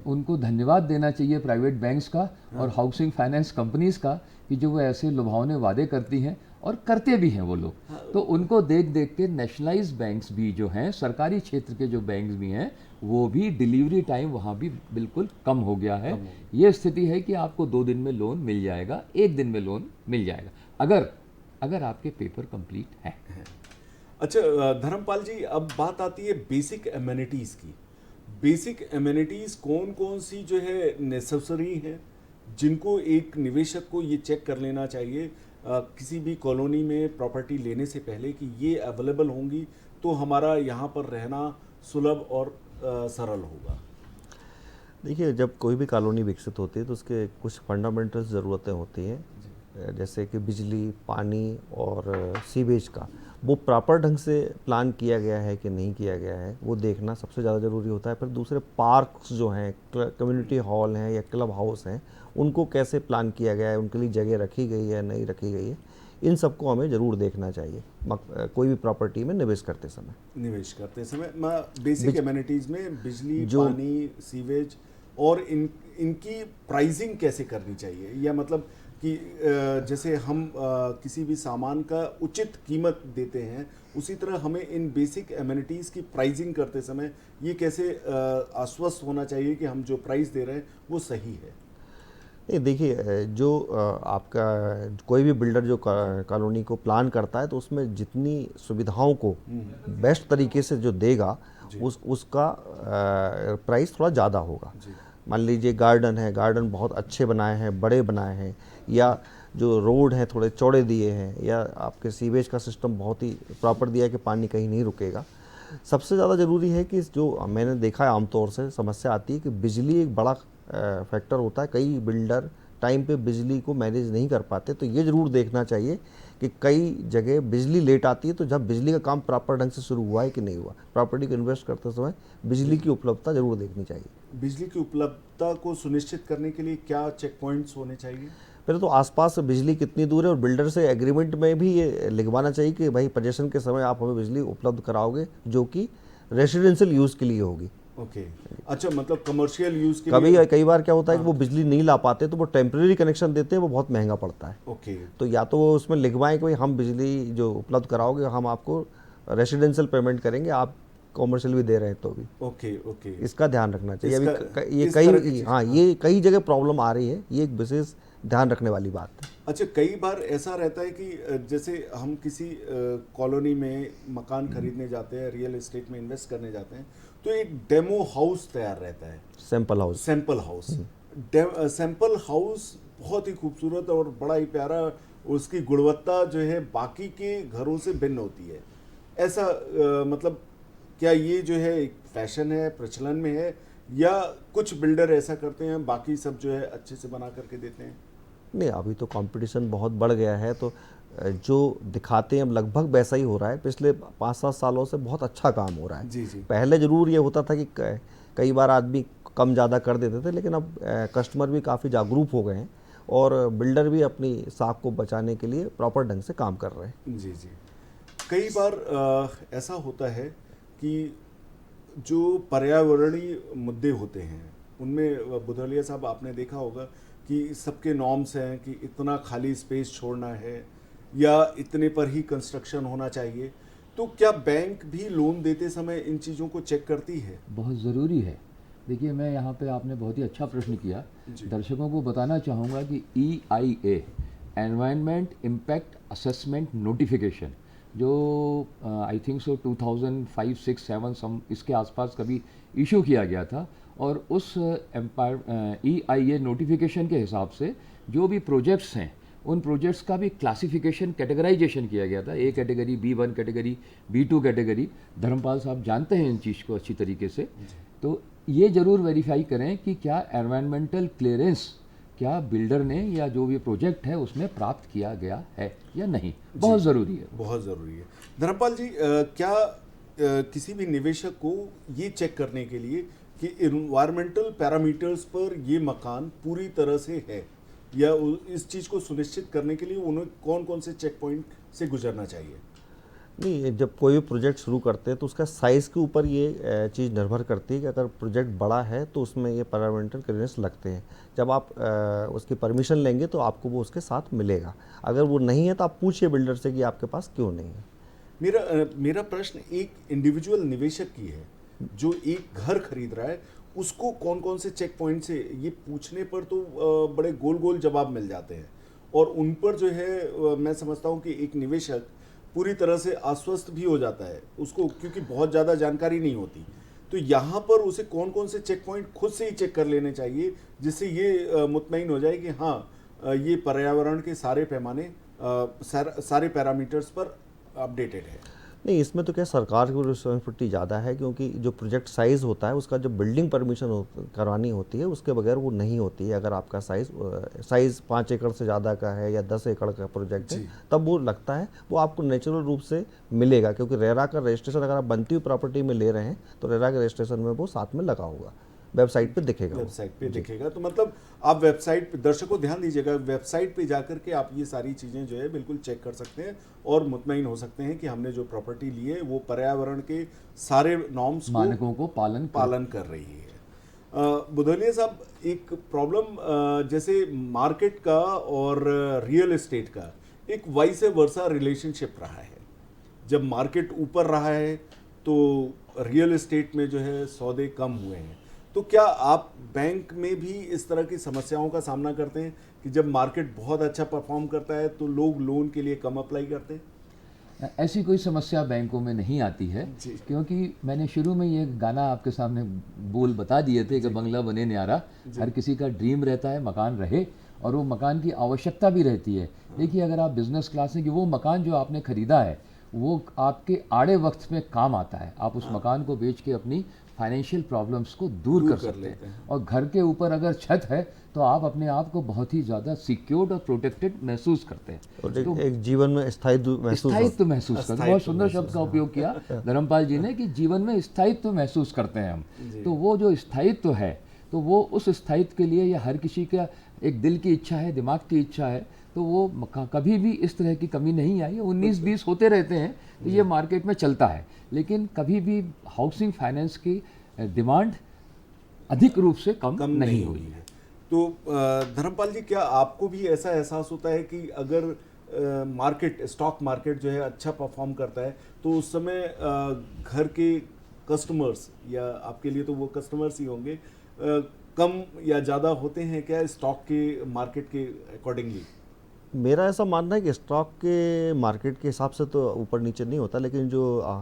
उनको धन्यवाद देना चाहिए प्राइवेट बैंक्स का और हाउसिंग फाइनेंस कंपनीज का, कि जो वो ऐसे लुभावने वादे करती हैं और करते भी हैं वो लोग। तो उनको देख देख के नेशनलाइज्ड बैंक्स भी जो हैं, सरकारी क्षेत्र के जो बैंक्स भी हैं, वो भी डिलीवरी टाइम वहाँ भी बिल्कुल कम हो गया है। ये स्थिति है कि आपको 2 दिन में लोन मिल जाएगा, 1 दिन में लोन मिल जाएगा, अगर आपके पेपर कंप्लीट हैं। अच्छा धर्मपाल जी, अब बात आती है बेसिक एमिनिटीज़ की। बेसिक एमिनिटीज़ कौन कौन सी जो है नेसेसरी हैं, जिनको एक निवेशक को ये चेक कर लेना चाहिए किसी भी कॉलोनी में प्रॉपर्टी लेने से पहले कि ये अवेलेबल होंगी तो हमारा यहाँ पर रहना सुलभ और सरल होगा? देखिए, जब कोई भी कॉलोनी विकसित होती है तो उसके कुछ फंडामेंटल ज़रूरतें होती हैं, जैसे कि बिजली, पानी और सीवेज का, वो प्रॉपर ढंग से प्लान किया गया है कि नहीं किया गया है, वो देखना सबसे ज़्यादा ज़रूरी होता है। फिर दूसरे पार्क्स जो हैं, कम्युनिटी हॉल हैं या क्लब हाउस हैं, उनको कैसे प्लान किया गया है, उनके लिए जगह रखी गई है नहीं रखी गई है, इन सबको हमें ज़रूर देखना चाहिए कोई भी प्रॉपर्टी में निवेश करते समय। बेसिक एमिनिटीज़ में बिजली, पानी, सीवेज और इनकी प्राइसिंग कैसे करनी चाहिए, या मतलब कि जैसे हम किसी भी सामान का उचित कीमत देते हैं, उसी तरह हमें इन बेसिक एमिनिटीज़ की प्राइसिंग करते समय ये कैसे आश्वस्त होना चाहिए कि हम जो प्राइस दे रहे हैं वो सही है? नहीं, देखिए, जो आपका कोई भी बिल्डर जो कॉलोनी को प्लान करता है तो उसमें जितनी सुविधाओं को बेस्ट तरीके से जो देगा उसका प्राइस थोड़ा ज़्यादा होगा। मान लीजिए गार्डन है, गार्डन बहुत अच्छे बनाए हैं, बड़े बनाए हैं, या जो रोड हैं थोड़े चौड़े दिए हैं, या आपके सीवेज का सिस्टम बहुत ही प्रॉपर दिया है कि पानी कहीं नहीं रुकेगा। सबसे ज़्यादा ज़रूरी है कि जो मैंने देखा है आमतौर से समस्या आती है कि बिजली एक बड़ा फैक्टर होता है। कई बिल्डर टाइम पे बिजली को मैनेज नहीं कर पाते, तो ये ज़रूर देखना चाहिए कि कई जगह बिजली लेट आती है, तो जब बिजली का काम प्रॉपर ढंग से शुरू हुआ है कि नहीं हुआ। प्रॉपर्टी को इन्वेस्ट करते समय बिजली की उपलब्धता जरूर देखनी चाहिए। बिजली की उपलब्धता को सुनिश्चित करने के लिए क्या चेक पॉइंट्स होने चाहिए? पहले तो आसपास बिजली कितनी दूर है, और बिल्डर से एग्रीमेंट में भी ये लिखवाना चाहिए कि भाई पोजेसन के समय आप हमें बिजली उपलब्ध कराओगे जो कि रेसिडेंशियल यूज़ के लिए होगी। ओके, अच्छा, मतलब कमर्शियल यूज़ के लिए कई बार क्या होता है कि वो बिजली नहीं ला पाते, तो वो टेम्परेरी कनेक्शन देते हैं, वो बहुत महंगा पड़ता है। ओके, तो या तो वो उसमें लिखवाएं कि भाई हम बिजली जो उपलब्ध कराओगे हम आपको रेसिडेंशियल पेमेंट करेंगे, आप कॉमर्शियल भी दे रहे हैं तो भी। ओके, इसका ध्यान रखना चाहिए। अभी ये कई जगह प्रॉब्लम आ रही है, ये एक विशेष ध्यान रखने वाली बात है। अच्छा, कई बार ऐसा रहता है कि जैसे हम किसी कॉलोनी में मकान खरीदने जाते हैं, रियल एस्टेट में इन्वेस्ट करने जाते हैं, तो एक डेमो हाउस तैयार रहता है, सैंपल हाउस बहुत ही खूबसूरत और बड़ा ही प्यारा, उसकी गुणवत्ता जो है बाकी के घरों से भिन्न होती है। ऐसा मतलब क्या ये जो है एक फैशन है, प्रचलन में है, या कुछ बिल्डर ऐसा करते हैं, बाकी सब जो है अच्छे से बना करके देते हैं? नहीं, अभी तो कंपटीशन बहुत बढ़ गया है, तो जो दिखाते हैं अब लगभग वैसा ही हो रहा है। पिछले 5-7 सालों से बहुत अच्छा काम हो रहा है। जी जी। पहले ज़रूर ये होता था कि कई बार आदमी कम ज़्यादा कर देते थे, लेकिन अब कस्टमर भी काफ़ी जागरूक हो गए हैं और बिल्डर भी अपनी साख को बचाने के लिए प्रॉपर ढंग से काम कर रहे हैं। जी जी। कई बार ऐसा होता है कि जो पर्यावरणीय मुद्दे होते हैं उनमें बुधौलिया साहब आपने देखा होगा कि सबके नॉर्म्स हैं कि इतना खाली स्पेस छोड़ना है या इतने पर ही कंस्ट्रक्शन होना चाहिए। तो क्या बैंक भी लोन देते समय इन चीज़ों को चेक करती है? बहुत ज़रूरी है। देखिए, मैं यहाँ पे आपने बहुत ही अच्छा प्रश्न किया। दर्शकों को बताना चाहूँगा कि EIA environment impact assessment notification जो आई थिंक सो 2005, 6, 7 सम इसके आसपास कभी इशू किया गया था, और उस EIA नोटिफिकेशन के हिसाब से जो भी प्रोजेक्ट्स हैं उन प्रोजेक्ट्स का भी क्लासिफिकेशन, कैटेगराइजेशन किया गया था। A category, B1 category, B2 category. Dharampal साहब जानते हैं इन चीज़ को अच्छी तरीके से। तो ये ज़रूर वेरीफाई करें कि क्या एनवायरमेंटल क्लियरेंस क्या बिल्डर ने या जो भी प्रोजेक्ट है उसमें प्राप्त किया गया है या नहीं। बहुत ज़रूरी है, बहुत ज़रूरी है। धर्मपाल जी, क्या किसी भी निवेशक को ये चेक करने के लिए कि इन्वायरमेंटल पैरामीटर्स पर ये मकान पूरी तरह से है, या इस चीज़ को सुनिश्चित करने के लिए उन्हें कौन कौन से चेक पॉइंट से गुजरना चाहिए? नहीं, जब कोई भी प्रोजेक्ट शुरू करते हैं तो उसका साइज़ के ऊपर ये चीज़ निर्भर करती है कि अगर प्रोजेक्ट बड़ा है तो उसमें ये एनवायरमेंटल क्लियरेंस लगते हैं। जब आप उसकी परमिशन लेंगे तो आपको वो उसके साथ मिलेगा। अगर वो नहीं है तो आप पूछिए बिल्डर से कि आपके पास क्यों नहीं है। मेरा प्रश्न एक इंडिविजुअल निवेशक की है जो एक घर खरीद रहा है, उसको कौन कौन से चेक पॉइंट से, ये पूछने पर तो बड़े गोल गोल जवाब मिल जाते हैं, और उन पर जो है मैं समझता हूँ कि एक निवेशक पूरी तरह से आश्वस्त भी हो जाता है उसको, क्योंकि बहुत ज़्यादा जानकारी नहीं होती। तो यहाँ पर उसे कौन कौन से चेक पॉइंट खुद से ही चेक कर लेने चाहिए जिससे ये मुतमईन हो जाए कि हाँ ये पर्यावरण के सारे पैमाने, सारे पैरामीटर्स पर अपडेटेड है? नहीं, इसमें तो क्या सरकार की रिस्पॉन्सिबिलिटी ज़्यादा है, क्योंकि जो प्रोजेक्ट साइज़ होता है उसका जो बिल्डिंग परमिशन करवानी होती है उसके बगैर वो नहीं होती है। अगर आपका साइज़ 5 एकड़ से ज़्यादा का है या 10 एकड़ का प्रोजेक्ट है तब वो लगता है, वो आपको नेचुरल रूप से मिलेगा, क्योंकि रेरा का रजिस्ट्रेशन अगर आप बनती हुई प्रॉपर्टी में ले रहे हैं तो रेरा के रजिस्ट्रेशन में वो साथ में लगा होगा, वेबसाइट पे दिखेगा। वेबसाइट पे दिखेगा। तो मतलब आप वेबसाइट पे, दर्शकों ध्यान दीजिएगा, वेबसाइट पे जाकर के आप ये सारी चीज़ें जो है बिल्कुल चेक कर सकते हैं और मुतमईन हो सकते हैं कि हमने जो प्रॉपर्टी ली है वो पर्यावरण के सारे नॉर्म्स मानकों को पालन कर रही है। बुधौलिया साहब, एक प्रॉब्लम जैसे मार्केट का और रियल एस्टेट का एक वाइस वर्सा रिलेशनशिप रहा है। जब मार्केट ऊपर रहा है तो रियल एस्टेट में जो है सौदे कम हुए हैं। तो क्या आप बैंक में भी इस तरह की समस्याओं का सामना करते हैं कि जब मार्केट बहुत अच्छा परफॉर्म करता है तो लोग लोन के लिए कम अप्लाई करते हैं? ऐसी कोई समस्या बैंकों में नहीं आती है, क्योंकि मैंने शुरू में ये गाना आपके सामने बोल बता दिए थे कि बंगला बने न्यारा। हर किसी का ड्रीम रहता है मकान रहे, और वो मकान की आवश्यकता भी रहती है। देखिए, अगर आप बिजनेस क्लास में, कि वो मकान जो आपने ख़रीदा है वो आपके आड़े वक्त में काम आता है। आप उस मकान को बेच के अपनी फाइनेंशियल प्रॉब्लम्स को दूर कर सकते हैं। और घर के ऊपर अगर छत है तो आप अपने आप को बहुत ही ज़्यादा सिक्योर्ड और प्रोटेक्टेड महसूस करते हैं। तो एक जीवन में स्थायित्व महसूस करते हैं। बहुत सुंदर शब्द का उपयोग किया धर्मपाल जी ने कि जीवन में स्थायित्व महसूस करते हैं हम। तो वो जो स्थायित्व है, तो वो उस स्थायित्व के लिए, या हर किसी का एक दिल की इच्छा है, दिमाग की इच्छा है, तो वो कभी भी इस तरह की कमी नहीं आई। 19-20 होते रहते हैं तो ये मार्केट में चलता है, लेकिन कभी भी हाउसिंग फाइनेंस की डिमांड अधिक रूप से कम नहीं हुई है। तो धर्मपाल जी, क्या आपको भी ऐसा एहसास होता है कि अगर स्टॉक मार्केट जो है अच्छा परफॉर्म करता है तो उस समय घर के कस्टमर्स, या आपके लिए तो वो कस्टमर्स ही होंगे, कम या ज़्यादा होते हैं क्या स्टॉक के मार्केट के अकॉर्डिंगली? मेरा ऐसा मानना है कि स्टॉक के मार्केट के हिसाब से तो ऊपर नीचे नहीं होता, लेकिन जो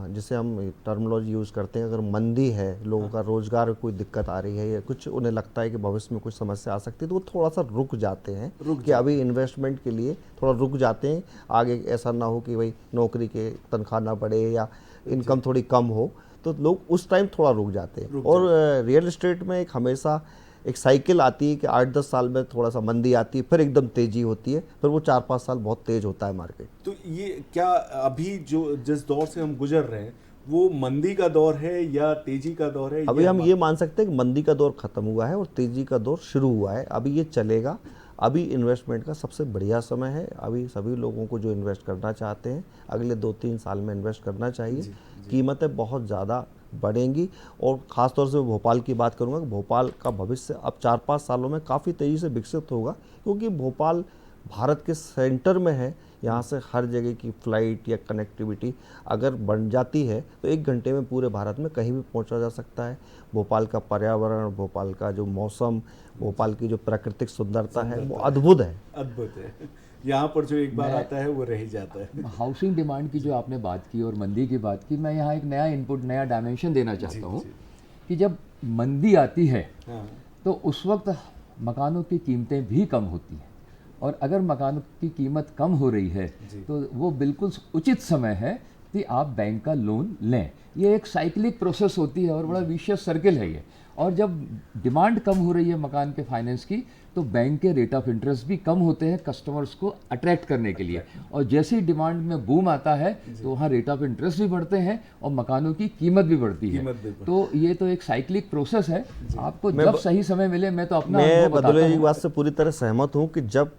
जिसे हम टर्मिनोलॉजी यूज़ करते हैं, अगर मंदी है, लोगों का रोजगार में कोई दिक्कत आ रही है, या कुछ उन्हें लगता है कि भविष्य में कुछ समस्या आ सकती है, तो वो थोड़ा सा रुक जाते हैं कि अभी इन्वेस्टमेंट के लिए थोड़ा रुक जाते हैं। आगे ऐसा ना हो कि भाई नौकरी के तनख्वाह ना बढ़े या इनकम थोड़ी कम हो, तो लोग उस टाइम थोड़ा रुक जाते हैं। और रियल एस्टेट में एक हमेशा एक साइकिल आती है कि 8-10 साल में थोड़ा सा मंदी आती है, फिर एकदम तेजी होती है, फिर वो 4-5 साल बहुत तेज होता है मार्केट। तो ये क्या अभी जो जिस दौर से हम गुजर रहे हैं वो मंदी का दौर है या तेजी का दौर है? अभी हम ये मान सकते हैं कि मंदी का दौर खत्म हुआ है और तेजी का दौर शुरू हुआ है। अभी ये चलेगा। अभी इन्वेस्टमेंट का सबसे बढ़िया समय है। अभी सभी लोगों को जो इन्वेस्ट करना चाहते हैं अगले 2-3 साल में इन्वेस्ट करना चाहिए। कीमतें बहुत ज़्यादा बढ़ेंगी और ख़ासतौर से भोपाल की बात करूंगा कि भोपाल का भविष्य अब 4-5 सालों में काफ़ी तेज़ी से विकसित होगा, क्योंकि भोपाल भारत के सेंटर में है। यहाँ से हर जगह की फ़्लाइट या कनेक्टिविटी अगर बन जाती है तो 1 घंटे में पूरे भारत में कहीं भी पहुँचा जा सकता है। भोपाल का पर्यावरण, भोपाल का जो मौसम, भोपाल की जो प्राकृतिक सुंदरता है वो अद्भुत है। अद्भुत है। यहाँ पर जो एक बार आता है वो रह ही जाता है। हाउसिंग डिमांड की जो आपने बात की और मंदी की बात की, मैं यहाँ एक नया इनपुट, नया डायमेंशन देना चाहता हूँ कि जब मंदी आती है तो उस वक्त मकानों की कीमतें भी कम होती हैं, और अगर मकानों की कीमत कम हो रही है तो वो बिल्कुल उचित समय है कि आप बैंक का लोन लें। ये एक साइक्लिक प्रोसेस होती है और बड़ा विशियस सर्किल है ये। और जब डिमांड कम हो रही है मकान के फाइनेंस की तो बैंक के रेट ऑफ इंटरेस्ट भी कम होते हैं कस्टमर्स को अट्रैक्ट करने के लिए, और जैसे ही डिमांड में बूम आता है तो वहाँ रेट ऑफ इंटरेस्ट भी बढ़ते हैं और मकानों की कीमत भी बढ़ती है। तो ये तो एक साइक्लिक प्रोसेस है। आपको जब सही समय मिले, मैं तो अपना मैं बदौलिया जी की बात से पूरी तरह सहमत हूँ कि जब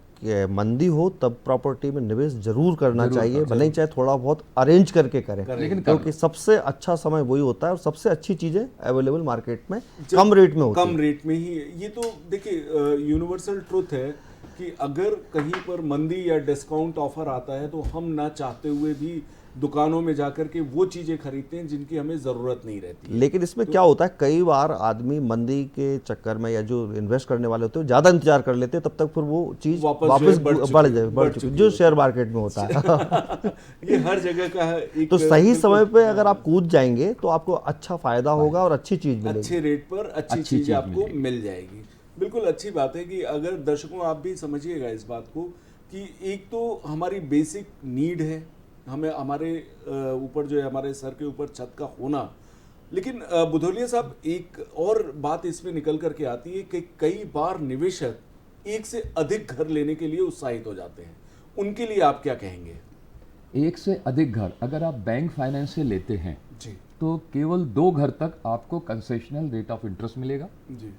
मंदी हो तब प्रॉपर्टी में निवेश जरूर करना चाहिए, भले ही चाहे थोड़ा बहुत अरेंज करके करें, लेकिन क्योंकि सबसे अच्छा समय वही होता है और सबसे अच्छी चीजें अवेलेबल मार्केट में कम रेट में होती है। कम रेट में ही। ये तो देखिए यूनिवर्सल ट्रुथ है कि अगर कहीं पर मंदी या डिस्काउंट ऑफर आता है तो हम ना चाहते हुए भी दुकानों में जाकर के वो चीजें खरीदते हैं जिनकी हमें जरूरत नहीं रहती। लेकिन इसमें क्या होता है, कई बार आदमी मंदी के चक्कर में या जो इन्वेस्ट करने वाले होते हैं ज्यादा इंतजार कर लेते हैं, तब तक फिर वो चीज वापस बढ़ चुकी जो शेयर मार्केट में होता है। ये हर जगह का है। तो सही समय पे अगर आप कूद जाएंगे तो आपको अच्छा फायदा होगा और अच्छी चीज मिलेगी, अच्छे रेट पर अच्छी चीज आपको मिल जाएगी। बिल्कुल अच्छी बात है कि अगर दर्शकों आप भी समझिएगा इस बात को कि एक तो हमारी बेसिक नीड है, हमें हमारे ऊपर जो है हमारे सर के ऊपर छत का होना, लेकिन बुधौलिया साहब एक और बात इसमें निकल करके आती है कि कई बार निवेशक एक से अधिक घर लेने के लिए उत्साहित हो जाते हैं, उनके लिए आप क्या कहेंगे? एक से अधिक घर अगर आप बैंक फाइनेंस से लेते हैं जी तो केवल 2 घर तक आपको कंसेशनल रेट ऑफ इंटरेस्ट मिलेगा जी।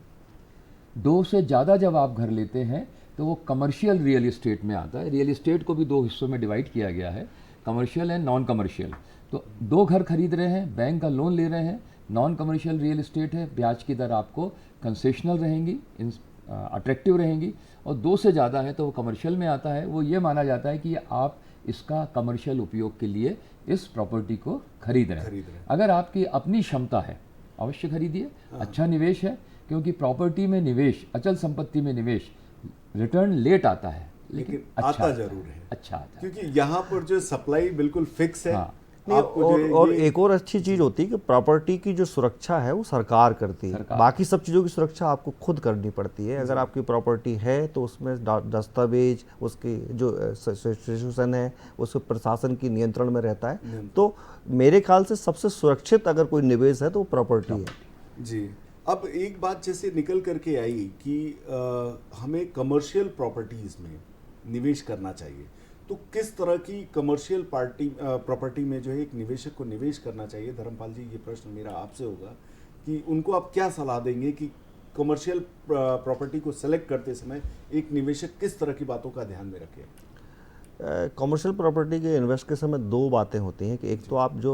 2 से ज़्यादा जब आप घर लेते हैं तो वो कमर्शियल रियल इस्टेट में आता है। रियल इस्टेट को भी 2 हिस्सों में डिवाइड किया गया है, कमर्शियल एंड नॉन कमर्शियल। तो 2 घर खरीद रहे हैं, बैंक का लोन ले रहे हैं, नॉन कमर्शियल रियल इस्टेट है, ब्याज की दर आपको कंसेशनल रहेंगी, अट्रैक्टिव रहेंगी, और 2 से ज़्यादा है तो वो कमर्शियल में आता है। वो ये माना जाता है कि आप इसका कमर्शियल उपयोग के लिए इस प्रॉपर्टी को खरीद रहे हैं। अगर आपकी अपनी क्षमता है अवश्य खरीदिए, अच्छा निवेश है, क्योंकि प्रॉपर्टी में निवेश, अचल संपत्ति में निवेश रिटर्न लेट आता है लेकिन अच्छा आता जरूर है, अच्छा आता है, क्योंकि यहाँ पर जो सप्लाई बिल्कुल फिक्स है। हाँ। और एक और अच्छी चीज होती है कि प्रॉपर्टी की जो सुरक्षा है वो सरकार करती है, बाकी सब चीज़ों की सुरक्षा आपको खुद करनी पड़ती है। अगर आपकी प्रॉपर्टी है तो उसमें दस्तावेज, उसकी जो सिचुएशन है उसके प्रशासन की नियंत्रण में रहता है। तो मेरे ख्याल से सबसे सुरक्षित अगर कोई निवेश है तो वो प्रॉपर्टी है। जी। अब एक बात जैसे निकल करके आई कि हमें कमर्शियल प्रॉपर्टीज़ में निवेश करना चाहिए, तो किस तरह की कमर्शियल प्रॉपर्टी में जो है एक निवेशक को निवेश करना चाहिए? धर्मपाल जी, ये प्रश्न मेरा आपसे होगा कि उनको आप क्या सलाह देंगे कि कमर्शियल प्रॉपर्टी को सेलेक्ट करते समय एक निवेशक किस तरह की बातों का ध्यान में रखे? कमर्शियल प्रॉपर्टी के इन्वेस्ट के समय 2 बातें होती हैं कि एक तो आप जो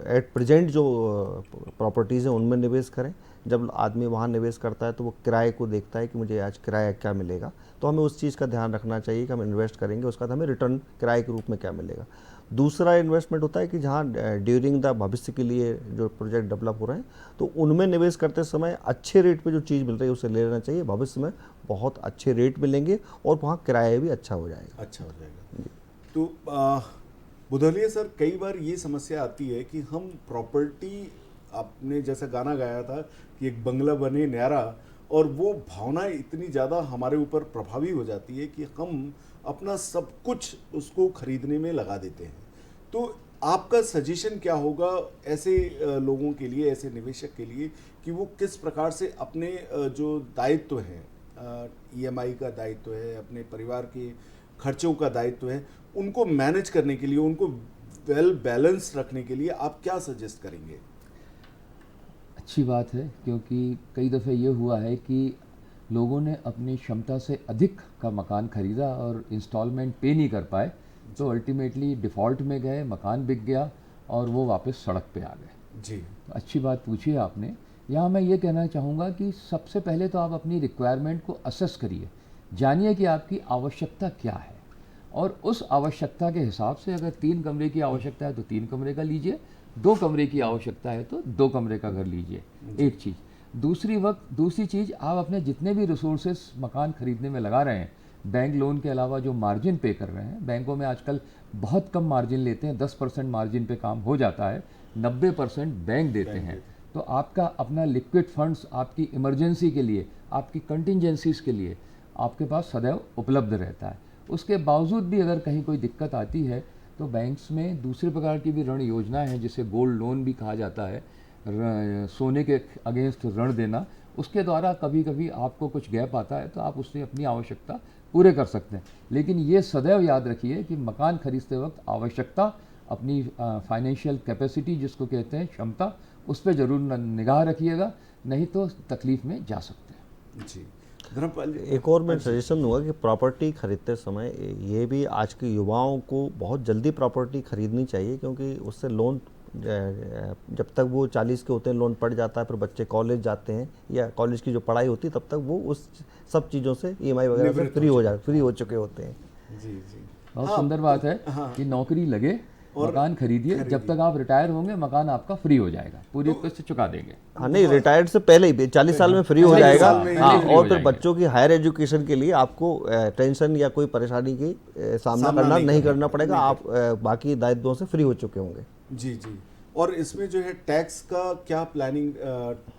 एट प्रेजेंट जो प्रॉपर्टीज़ हैं उनमें निवेश करें। जब आदमी वहाँ निवेश करता है तो वो किराए को देखता है कि मुझे आज किराया क्या मिलेगा, तो हमें उस चीज़ का ध्यान रखना चाहिए कि हम इन्वेस्ट करेंगे उसका हमें रिटर्न किराए के रूप में क्या मिलेगा। दूसरा इन्वेस्टमेंट होता है कि जहाँ ड्यूरिंग द भविष्य के लिए जो प्रोजेक्ट डेवलप हो रहे हैं तो उनमें निवेश करते समय अच्छे रेट पे जो चीज़ मिल रही है उसे ले लेना चाहिए। भविष्य में बहुत अच्छे रेट मिलेंगे और वहाँ किराया भी अच्छा हो जाएगा। अच्छा हो जाएगा। तो बुधौलिया सर, कई बार ये समस्या आती है कि हम प्रॉपर्टी, आपने जैसा गाना गाया था कि एक बंगला बने न्यारा, और वो भावना इतनी ज़्यादा हमारे ऊपर प्रभावी हो जाती है कि हम अपना सब कुछ उसको खरीदने में लगा देते हैं। तो आपका सजेशन क्या होगा ऐसे लोगों के लिए, ऐसे निवेशक के लिए, कि वो किस प्रकार से अपने जो दायित्व हैं, ईएमआई का दायित्व है, अपने परिवार के खर्चों का दायित्व है, उनको मैनेज करने के लिए, उनको वेल बैलेंस रखने के लिए आप क्या सजेस्ट करेंगे? अच्छी बात है, क्योंकि कई दफ़े ये हुआ है कि लोगों ने अपनी क्षमता से अधिक का मकान ख़रीदा और इंस्टॉलमेंट पे नहीं कर पाए, तो अल्टीमेटली डिफ़ॉल्ट में गए, मकान बिक गया और वो वापस सड़क पे आ गए। जी, तो अच्छी बात पूछी है आपने। यहाँ मैं ये कहना चाहूँगा कि सबसे पहले तो आप अपनी रिक्वायरमेंट को असेस करिए, जानिए कि आपकी आवश्यकता क्या है, और उस आवश्यकता के हिसाब से अगर 3 कमरे की आवश्यकता है तो 3 कमरे का लीजिए, 2 कमरे की आवश्यकता है तो 2 कमरे का घर लीजिए। एक चीज़। दूसरी चीज़, आप अपने जितने भी रिसोर्सेस मकान खरीदने में लगा रहे हैं, बैंक लोन के अलावा जो मार्जिन पे कर रहे हैं, बैंकों में आजकल बहुत कम मार्जिन लेते हैं, 10% मार्जिन पे काम हो जाता है, 90% बैंक देते हैं। तो आपका अपना लिक्विड फंड्स आपकी इमरजेंसी के लिए, आपकी कंटिजेंसीज़ के लिए आपके पास सदैव उपलब्ध रहता है। उसके बावजूद भी अगर कहीं कोई दिक्कत आती है तो बैंक्स में दूसरे प्रकार की भी ऋण योजनाएं हैं, जिसे गोल्ड लोन भी कहा जाता है, सोने के अगेंस्ट ऋण देना। उसके द्वारा कभी कभी आपको कुछ गैप आता है तो आप उससे अपनी आवश्यकता पूरे कर सकते हैं। लेकिन ये सदैव याद रखिए कि मकान खरीदते वक्त आवश्यकता, अपनी फाइनेंशियल कैपेसिटी जिसको कहते हैं, क्षमता, उस पर ज़रूर निगाह रखिएगा, नहीं तो तकलीफ़ में जा सकते हैं। जी। एक और मैं सजेशन दूंगा कि प्रॉपर्टी खरीदते समय ये भी आज के युवाओं को बहुत जल्दी प्रॉपर्टी खरीदनी चाहिए, क्योंकि उससे लोन जब तक वो 40 के होते हैं लोन पड़ जाता है, फिर बच्चे कॉलेज जाते हैं या कॉलेज की जो पढ़ाई होती है तब तक वो उस सब चीज़ों से ईएमआई वगैरह से फ्री हो चुके होते हैं। जी जी, बहुत सुंदर बात है कि नौकरी लगे, मकान खरीदिए, जब तक आप रिटायर होंगे मकान आपका फ्री हो जाएगा, पूरी किस्त चुका देंगे। हाँ, नहीं, रिटायर्ड से पहले ही 40 साल में फ्री हो जाएगा। हाँ, और फिर बच्चों की हायर एजुकेशन के लिए आपको टेंशन या कोई परेशानी की सामना नहीं करना पड़ेगा, आप बाकी दायित्वों से फ्री हो चुके होंगे। जी जी। और इसमें जो है टैक्स का क्या प्लानिंग,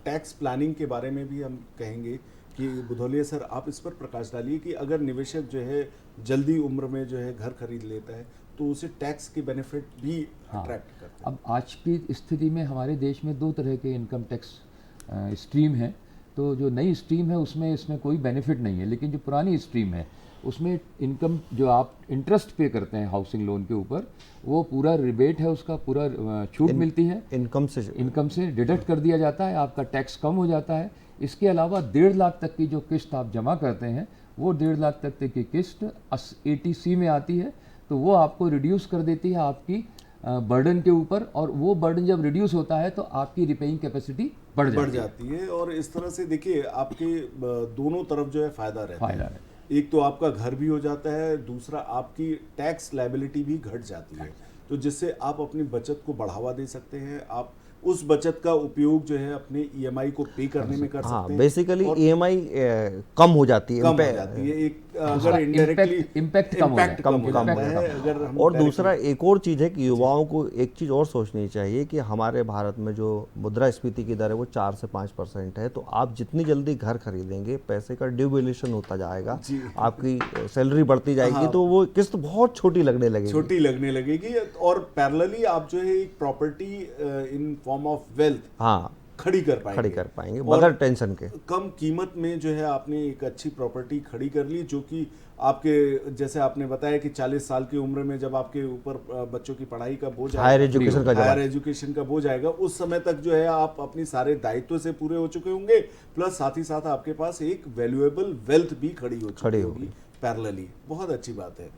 टैक्स प्लानिंग के बारे में भी हम कहेंगे कि बुधौलिया सर आप इस पर प्रकाश डालिए कि अगर निवेशक जो है जल्दी उम्र में जो है घर खरीद लेता है तो उसे टैक्स के बेनिफिट भी अट्रैक्ट करते हैं। अब आज की स्थिति में हमारे देश में 2 तरह के इनकम टैक्स स्ट्रीम है। तो जो नई स्ट्रीम है इसमें कोई बेनिफिट नहीं है, लेकिन जो पुरानी स्ट्रीम है उसमें इनकम जो आप इंटरेस्ट पे करते हैं हाउसिंग लोन के ऊपर, वो पूरा रिबेट है, उसका पूरा छूट मिलती है, इनकम से डिडक्ट कर दिया जाता है, आपका टैक्स कम हो जाता है। इसके अलावा 1.5 लाख तक की जो किस्त आप जमा करते हैं, वो 1.5 लाख तक की किस्त ATC में आती है, तो वो आपको रिड्यूस कर देती है आपकी बर्डन के ऊपर, और वो बर्डन जब रिड्यूस होता है तो आपकी रिपेइंग कैपेसिटी बढ़ जाती है। और इस तरह से देखिए आपके दोनों तरफ जो है फायदा रहता है। एक तो आपका घर भी हो जाता है, दूसरा आपकी टैक्स लायबिलिटी भी घट जाती है, तो जिससे आप अपनी बचत को बढ़ावा दे सकते हैं। आप उस बचत का उपयोग जो है अपने ईएमआई को पे करने में कर सकते हैं। बेसिकली ईएमआई कम हो जाती है, एक अगर इनडायरेक्टली इम्पैक्ट कम होता है। अगर और दूसरा एक और चीज़ है कि युवाओं को एक चीज़ और सोचनी चाहिए कि हमारे भारत में जो मुद्रास्फीति की दर है वो 4 से 5% है, तो आप जितनी जल्दी घर खरीदेंगे पैसे का डिवैल्यूएशन होता जाएगा, आपकी सैलरी बढ़ती जाएगी, तो वो किस्त बहुत छोटी लगने लगेगी और पैरेलली आप जो है एक property in form of wealth खड़ी कर पाएंगे बगैर टेंशन के। कम कीमत में जो है आपने एक अच्छी प्रॉपर्टी खड़ी कर ली, जो कि आपके, जैसे आपने बताया कि 40 साल की उम्र में जब आपके ऊपर बच्चों की पढ़ाई का बोझ आएगा, हायर एजुकेशन का बोझ आएगा, उस समय तक जो है आप अपनी सारे दायित्व से पूरे हो चुके होंगे, प्लस साथ ही साथ आपके पास एक वैल्यूएबल वेल्थ भी खड़ी होगी पैरेलली। बहुत अच्छी बात है।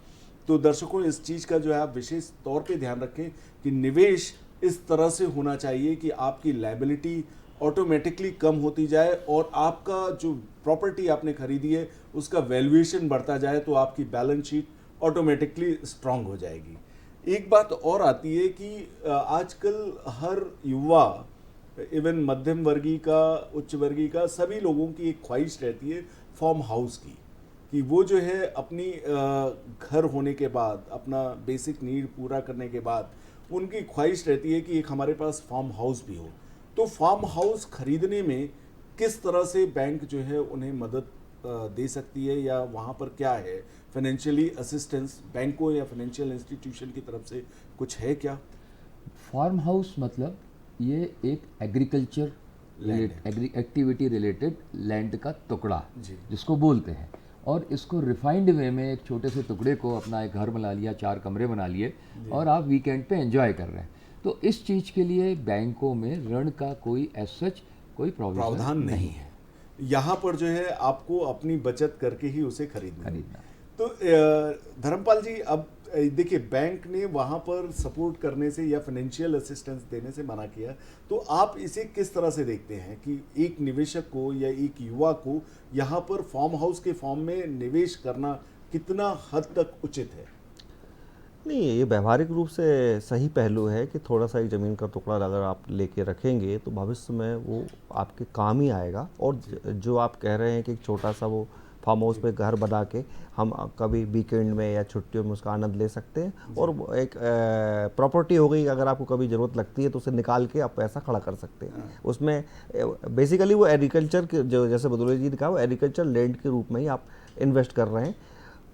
तो दर्शकों, इस चीज का जो है आप विशेष तौर पे ध्यान रखें कि निवेश इस तरह से होना चाहिए कि आपकी लायबिलिटी ऑटोमेटिकली कम होती जाए और आपका जो प्रॉपर्टी आपने खरीदी है उसका वैल्यूएशन बढ़ता जाए, तो आपकी बैलेंस शीट ऑटोमेटिकली स्ट्रांग हो जाएगी। एक बात और आती है कि आजकल हर युवा, इवन मध्यम वर्गीय का, उच्च वर्गीय का, सभी लोगों की एक ख्वाहिश रहती है फार्म हाउस की, कि वो जो है अपनी घर होने के बाद, अपना बेसिक नीड पूरा करने के बाद उनकी ख्वाहिश रहती है कि एक हमारे पास फार्म हाउस भी हो। तो फार्म हाउस खरीदने में किस तरह से बैंक जो है उन्हें मदद दे सकती है, या वहाँ पर क्या है फाइनेंशियली असिस्टेंस बैंकों या फाइनेंशियल इंस्टीट्यूशन की तरफ से कुछ है क्या? फार्म हाउस मतलब ये एक एग्रीकल्चर एक्टिविटी रिलेटेड लैंड का टुकड़ा जिसको बोलते हैं, और इसको रिफाइंड वे में एक छोटे से टुकड़े को अपना एक घर बना लिया, 4 कमरे बना लिए और आप वीकेंड पे एंजॉय कर रहे हैं। तो इस चीज़ के लिए बैंकों में ऋण का कोई एज सच कोई प्रावधान नहीं है। यहाँ पर जो है आपको अपनी बचत करके ही उसे खरीदना। तो धर्मपाल जी, अब देखिए बैंक ने वहाँ पर सपोर्ट करने से या फाइनेंशियल असिस्टेंस देने से मना किया, तो आप इसे किस तरह से देखते हैं कि एक निवेशक को या एक युवा को यहाँ पर फार्म हाउस के फॉर्म में निवेश करना कितना हद तक उचित है? नहीं, ये व्यवहारिक रूप से सही पहलू है कि थोड़ा सा एक ज़मीन का टुकड़ा अगर आप लेके रखेंगे तो भविष्य में वो आपके काम ही आएगा। और जो आप कह रहे हैं कि एक छोटा सा वो फार्म हाउस पे घर बना के हम कभी वीकेंड में या छुट्टियों में उसका आनंद ले सकते हैं, और एक प्रॉपर्टी हो गई, अगर आपको कभी ज़रूरत लगती है तो उसे निकाल के आप पैसा खड़ा कर सकते हैं। उसमें बेसिकली वो एग्रीकल्चर के, जो जैसे बदौलिया जी ने कहा, वो एग्रीकल्चर लैंड के रूप में ही आप इन्वेस्ट कर रहे हैं।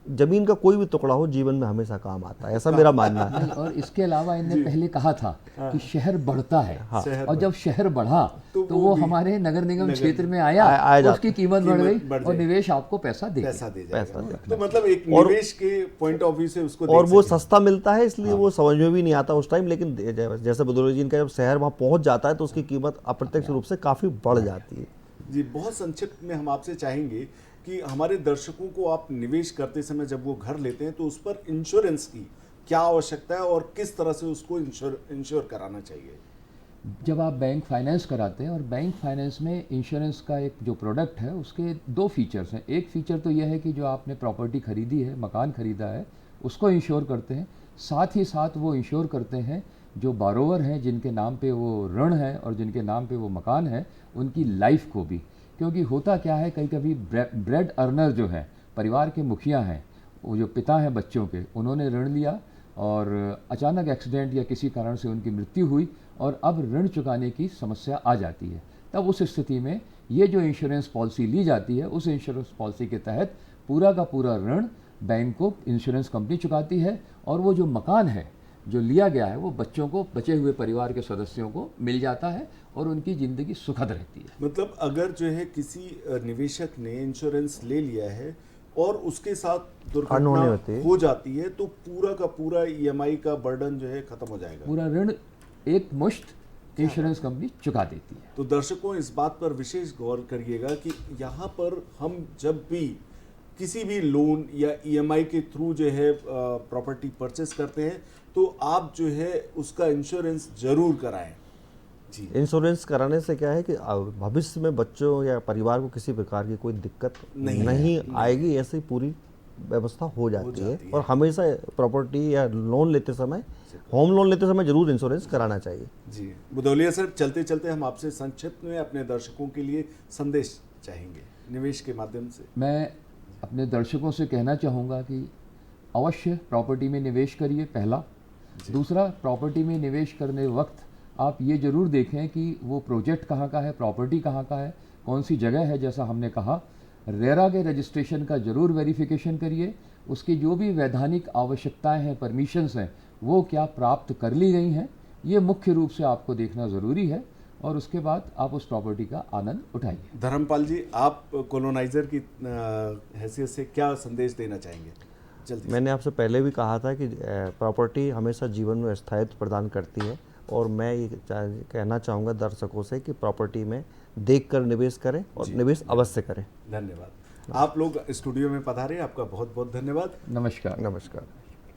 जमीन का कोई भी टुकड़ा हो जीवन में हमेशा काम आता है, ऐसा मेरा मानना है। और इसके अलावा इनने पहले कहा था कि शहर बढ़ता है, और जब शहर बढ़ा तो वो हमारे नगर निगम क्षेत्र में आया, उसकी कीमत बढ़ गई और निवेश आपको पैसा दे पैसा। तो मतलब एक निवेश के पॉइंट ऑफ व्यू से उसको, और वो सस्ता मिलता है, इसलिए वो समझ में भी नहीं आता उस टाइम। लेकिन जैसे बदौलिया जी का जब शहर वहाँ पहुँच जाता है तो उसकी कीमत अप्रत्यक्ष रूप से काफ़ी बढ़ जाती है। जी, बहुत संक्षिप्त में हम आपसे चाहेंगे कि हमारे दर्शकों को आप निवेश करते समय जब वो घर लेते हैं तो उस पर इंश्योरेंस की क्या आवश्यकता है और किस तरह से उसको इंश्योर कराना चाहिए? जब आप बैंक फाइनेंस कराते हैं, और बैंक फाइनेंस में इंश्योरेंस का एक जो प्रोडक्ट है उसके 2 फीचर्स हैं। एक फीचर तो यह है कि जो आपने प्रॉपर्टी खरीदी है, मकान खरीदा है, उसको इंश्योर करते हैं। साथ ही साथ वो इंश्योर करते हैं जो बारोवर हैं, जिनके नाम पे वो ऋण है और जिनके नाम पे वो मकान है, उनकी लाइफ को भी। क्योंकि होता क्या है, कभी कभी ब्रेड अर्नर जो है, परिवार के मुखिया हैं, वो जो पिता हैं बच्चों के, उन्होंने ऋण लिया और अचानक एक्सीडेंट या किसी कारण से उनकी मृत्यु हुई और अब ऋण चुकाने की समस्या आ जाती है। तब उस स्थिति में ये जो इंश्योरेंस पॉलिसी ली जाती है, उस इंश्योरेंस पॉलिसी के तहत पूरा का पूरा ऋण बैंक को इंश्योरेंस कंपनी चुकाती है, और वो जो मकान है जो लिया गया है वो बच्चों को, बचे हुए परिवार के सदस्यों को मिल जाता है और उनकी ज़िंदगी सुखद रहती है। मतलब अगर जो है किसी निवेशक ने इंश्योरेंस ले लिया है और उसके साथ दुर्घटना हो जाती है तो पूरा का पूरा EMI का बर्डन जो है खत्म हो जाएगा, पूरा ऋण एक मुश्त इंश्योरेंस कंपनी चुका देती है। तो दर्शकों इस बात पर विशेष गौर करिएगा कि यहाँ पर हम जब भी किसी भी लोन या EMI के थ्रू जो है प्रॉपर्टी परचेस करते हैं तो आप जो है उसका इंश्योरेंस जरूर कराएं। जी, इंश्योरेंस कराने से क्या है कि भविष्य में बच्चों या परिवार को किसी प्रकार की कोई दिक्कत नहीं आएगी, ऐसी पूरी व्यवस्था हो जाती है। और हमेशा प्रॉपर्टी या लोन लेते समय, होम लोन लेते समय जरूर इंश्योरेंस कराना चाहिए। जी, बदौलिया सर, चलते चलते हम आपसे संक्षिप्त में अपने दर्शकों के लिए संदेश चाहेंगे निवेश के माध्यम से। मैं अपने दर्शकों से कहना चाहूँगा कि अवश्य प्रॉपर्टी में निवेश करिए, पहला। दूसरा, प्रॉपर्टी में निवेश करने वक्त आप ये ज़रूर देखें कि वो प्रोजेक्ट कहाँ का है, प्रॉपर्टी कहाँ का है, कौन सी जगह है। जैसा हमने कहा, रेरा के रजिस्ट्रेशन का ज़रूर वेरिफिकेशन करिए। उसकी जो भी वैधानिक आवश्यकताएं हैं, परमिशंस हैं, वो क्या प्राप्त कर ली गई हैं, ये मुख्य रूप से आपको देखना ज़रूरी है, और उसके बाद आप उस प्रॉपर्टी का आनंद उठाइए। धर्मपाल जी, आप कॉलोनाइजर की हैसियत से क्या संदेश देना चाहेंगे? जल्दी। मैंने आपसे पहले भी कहा था कि प्रॉपर्टी हमेशा जीवन में स्थायित्व प्रदान करती है, और मैं ये कहना चाहूँगा दर्शकों से कि प्रॉपर्टी में देखकर निवेश करें और निवेश अवश्य करें। धन्यवाद। आप लोग स्टूडियो में पधारे, आपका बहुत बहुत धन्यवाद। नमस्कार। नमस्कार।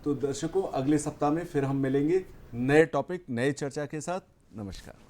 तो दर्शकों, अगले सप्ताह में फिर हम मिलेंगे नए टॉपिक, नए चर्चा के साथ। नमस्कार।